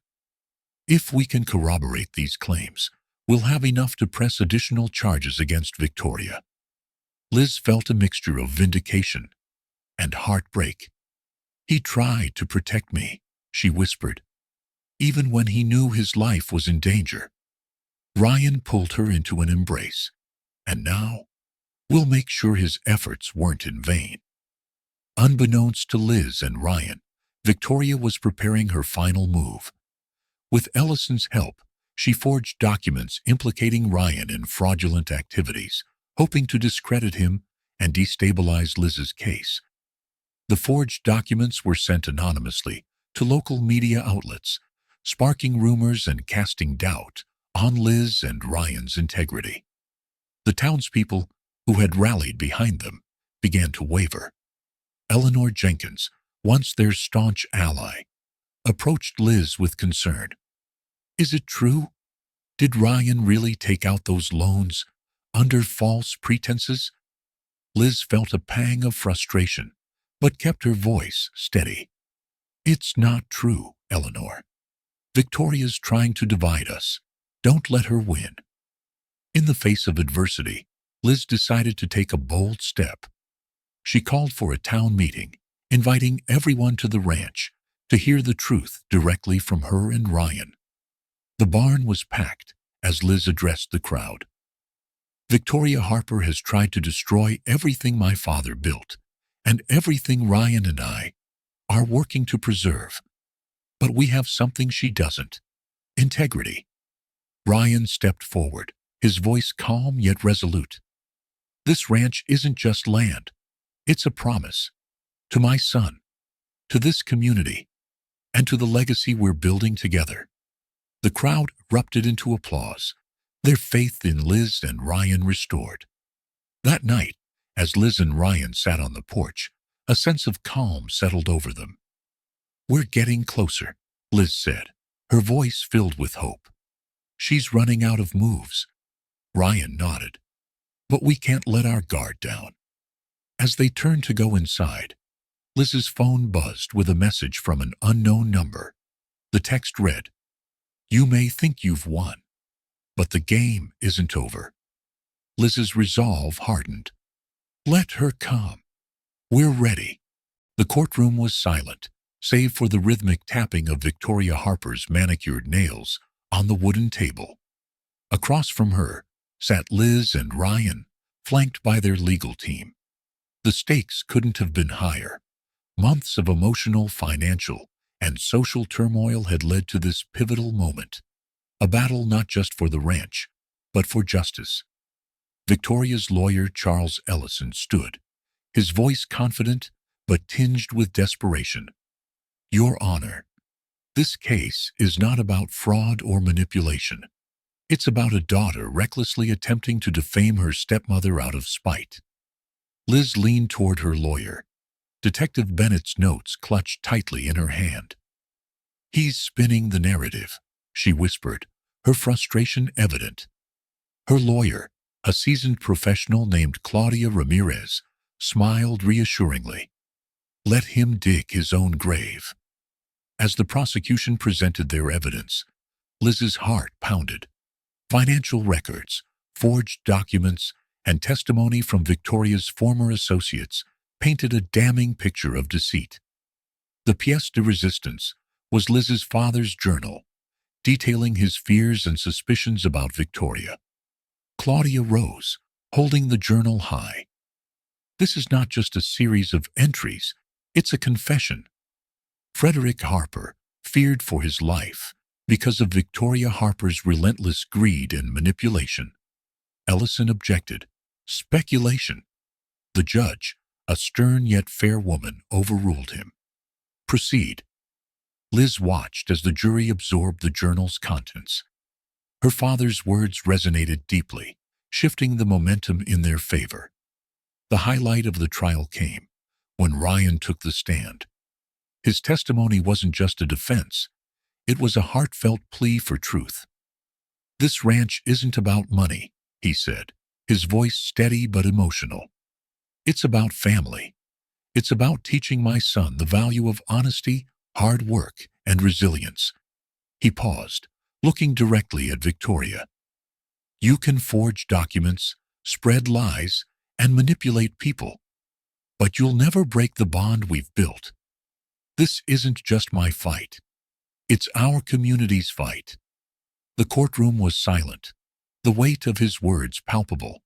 "If we can corroborate these claims, we'll have enough to press additional charges against Victoria." Liz felt a mixture of vindication and heartbreak. "He tried to protect me," she whispered, "even when he knew his life was in danger." Ryan pulled her into an embrace. "And now, we'll make sure his efforts weren't in vain." Unbeknownst to Liz and Ryan, Victoria was preparing her final move. With Ellison's help, she forged documents implicating Ryan in fraudulent activities, hoping to discredit him and destabilize Liz's case. The forged documents were sent anonymously to local media outlets, sparking rumors and casting doubt on Liz and Ryan's integrity. The townspeople, who had rallied behind them, began to waver. Eleanor Jenkins, once their staunch ally, approached Liz with concern. "Is it true? Did Ryan really take out those loans under false pretenses?" Liz felt a pang of frustration, but kept her voice steady. "It's not true, Eleanor. Victoria's trying to divide us. Don't let her win." In the face of adversity, Liz decided to take a bold step. She called for a town meeting, inviting everyone to the ranch to hear the truth directly from her and Ryan. The barn was packed as Liz addressed the crowd. "Victoria Harper has tried to destroy everything my father built, and everything Ryan and I are working to preserve. But we have something she doesn't: integrity." Ryan stepped forward, his voice calm yet resolute. "This ranch isn't just land. It's a promise. To my son, to this community, and to the legacy we're building together." The crowd erupted into applause, their faith in Liz and Ryan restored. That night, as Liz and Ryan sat on the porch, a sense of calm settled over them. "We're getting closer," Liz said, her voice filled with hope. "She's running out of moves." Ryan nodded. "But we can't let our guard down." As they turned to go inside, Liz's phone buzzed with a message from an unknown number. The text read, "You may think you've won, but the game isn't over." Liz's resolve hardened. "Let her come. We're ready." The courtroom was silent, save for the rhythmic tapping of Victoria Harper's manicured nails on the wooden table. Across from her sat Liz and Ryan, flanked by their legal team. The stakes couldn't have been higher. Months of emotional, financial, and social turmoil had led to this pivotal moment, a battle not just for the ranch, but for justice. Victoria's lawyer, Charles Ellison, stood, his voice confident but tinged with desperation. "Your Honor, this case is not about fraud or manipulation. It's about a daughter recklessly attempting to defame her stepmother out of spite." Liz leaned toward her lawyer. Detective Bennett's notes clutched tightly in her hand. "He's spinning the narrative," she whispered, her frustration evident. Her lawyer, a seasoned professional named Claudia Ramirez, smiled reassuringly. "Let him dig his own grave." As the prosecution presented their evidence, Liz's heart pounded. Financial records, forged documents, and testimony from Victoria's former associates painted a damning picture of deceit. The pièce de résistance was Liz's father's journal, detailing his fears and suspicions about Victoria. Claudia rose, holding the journal high. "This is not just a series of entries, it's a confession. Frederick Harper feared for his life because of Victoria Harper's relentless greed and manipulation." Ellison objected. "Speculation." The judge, a stern yet fair woman, overruled him. "Proceed." Liz watched as the jury absorbed the journal's contents. Her father's words resonated deeply, shifting the momentum in their favor. The highlight of the trial came when Ryan took the stand. His testimony wasn't just a defense, it was a heartfelt plea for truth. "This ranch isn't about money," he said, his voice steady but emotional. "It's about family. It's about teaching my son the value of honesty, hard work, and resilience." He paused, looking directly at Victoria. "You can forge documents, spread lies, and manipulate people, but you'll never break the bond we've built. This isn't just my fight. It's our community's fight." The courtroom was silent, the weight of his words palpable.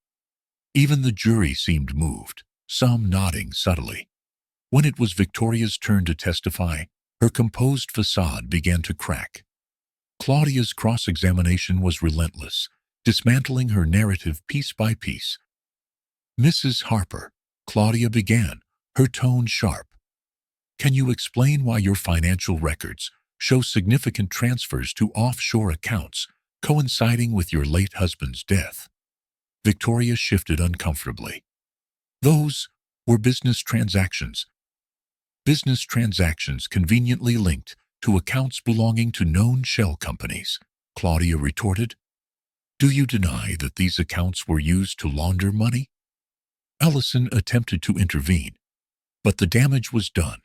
Even the jury seemed moved, some nodding subtly. When it was Victoria's turn to testify, her composed facade began to crack. Claudia's cross-examination was relentless, dismantling her narrative piece by piece. "Mrs. Harper," Claudia began, her tone sharp, "can you explain why your financial records show significant transfers to offshore accounts coinciding with your late husband's death?" Victoria shifted uncomfortably. Those were business transactions conveniently linked to accounts belonging to known shell companies. Claudia retorted, "Do you deny that these accounts were used to launder money?" Ellison attempted to intervene, but the damage was done.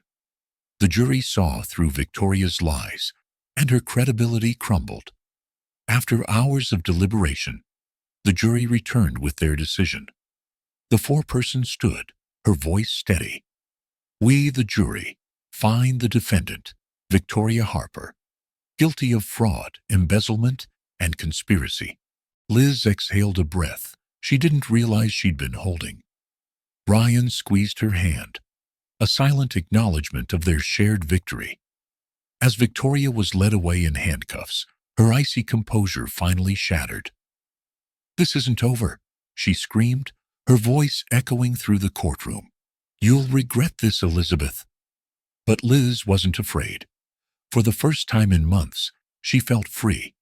The jury saw through Victoria's lies, and her credibility crumbled. After hours of deliberation, the jury returned with their decision. The foreperson stood, her voice steady. "We, the jury, find the defendant, Victoria Harper, guilty of fraud, embezzlement, and conspiracy." Liz exhaled a breath she didn't realize she'd been holding. Ryan squeezed her hand, a silent acknowledgement of their shared victory. As Victoria was led away in handcuffs, her icy composure finally shattered. "This isn't over," she screamed, her voice echoing through the courtroom. "You'll regret this, Elizabeth." But Liz wasn't afraid. For the first time in months, she felt free.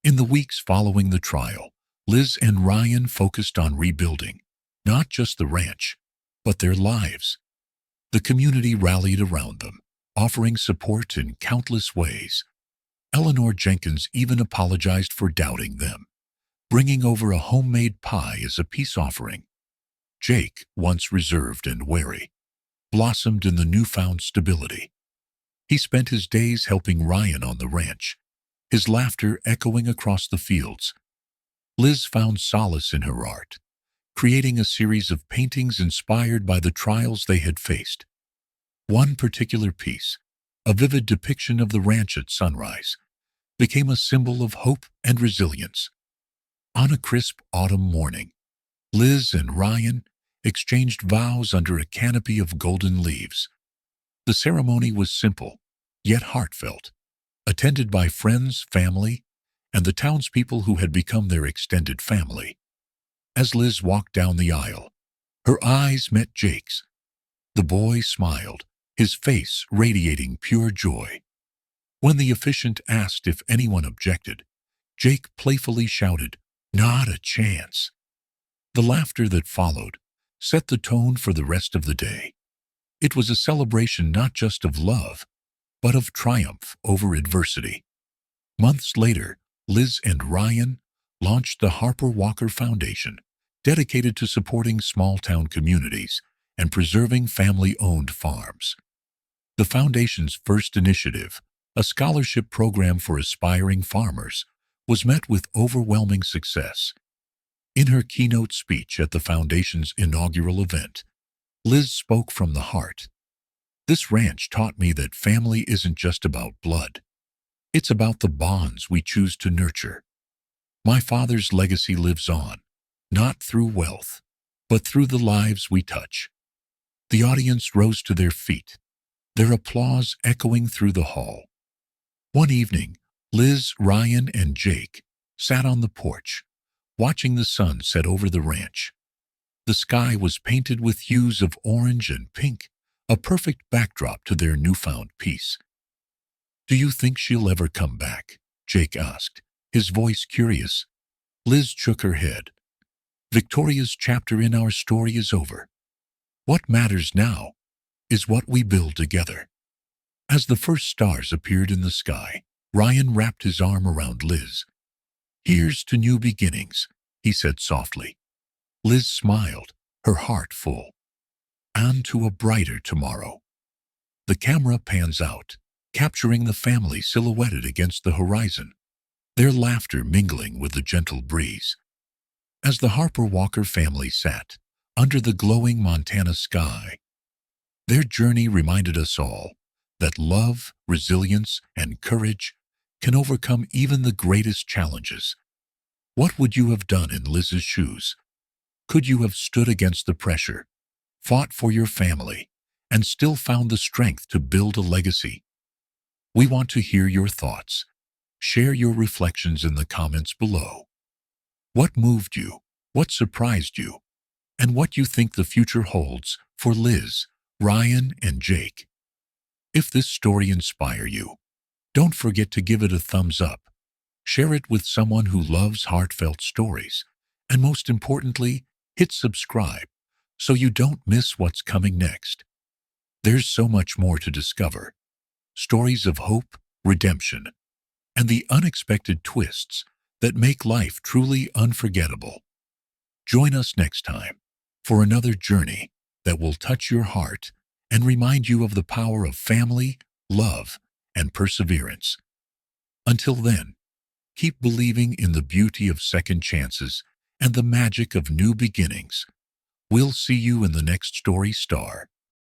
In the weeks following the trial, Liz and Ryan focused on rebuilding, not just the ranch, but their lives. The community rallied around them, offering support in countless ways. Eleanor Jenkins even apologized for doubting them, bringing over a homemade pie as a peace offering. Jake, once reserved and wary, blossomed in the newfound stability. He spent his days helping Ryan on the ranch, his laughter echoing across the fields. Liz found solace in her art, creating a series of paintings inspired by the trials they had faced. One particular piece, a vivid depiction of the ranch at sunrise, became a symbol of hope and resilience. On a crisp autumn morning, Liz and Ryan exchanged vows under a canopy of golden leaves. The ceremony was simple, yet heartfelt, attended by friends, family, and the townspeople who had become their extended family. As Liz walked down the aisle, her eyes met Jake's. The boy smiled, his face radiating pure joy. When the officiant asked if anyone objected, Jake playfully shouted, "Not a chance." The laughter that followed set the tone for the rest of the day. It was a celebration not just of love, but of triumph over adversity. Months later, Liz and Ryan launched the Harper Walker Foundation, dedicated to supporting small-town communities and preserving family-owned farms. The foundation's first initiative, a scholarship program for aspiring farmers, was met with overwhelming success. In her keynote speech at the foundation's inaugural event, Liz spoke from the heart. "This ranch taught me that family isn't just about blood. It's about the bonds we choose to nurture. My father's legacy lives on, not through wealth, but through the lives we touch." The audience rose to their feet, their applause echoing through the hall. One evening, Liz, Ryan, and Jake sat on the porch, watching the sun set over the ranch. The sky was painted with hues of orange and pink, a perfect backdrop to their newfound peace. "Do you think she'll ever come back?" Jake asked, his voice curious. Liz shook her head. "Victoria's chapter in our story is over. What matters now is what we build together." As the first stars appeared in the sky, Ryan wrapped his arm around Liz. "Here's to new beginnings," he said softly. Liz smiled, her heart full. "And to a brighter tomorrow." The camera pans out, capturing the family silhouetted against the horizon, their laughter mingling with the gentle breeze. As the Harper Walker family sat under the glowing Montana sky, their journey reminded us all that love, resilience, and courage can overcome even the greatest challenges. What would you have done in Liz's shoes? Could you have stood against the pressure, fought for your family, and still found the strength to build a legacy? We want to hear your thoughts. Share your reflections in the comments below. What moved you? What surprised you? And what you think the future holds for Liz, Ryan, and Jake? If this story inspired you, don't forget to give it a thumbs up. Share it with someone who loves heartfelt stories, And most importantly, hit subscribe so you don't miss what's coming next. There's so much more to discover. Stories of hope, redemption, and the unexpected twists that make life truly unforgettable. Join us next time for another journey that will touch your heart and remind you of the power of family, love, and perseverance. Until then, keep believing in the beauty of second chances and the magic of new beginnings. We'll see you in the next story star.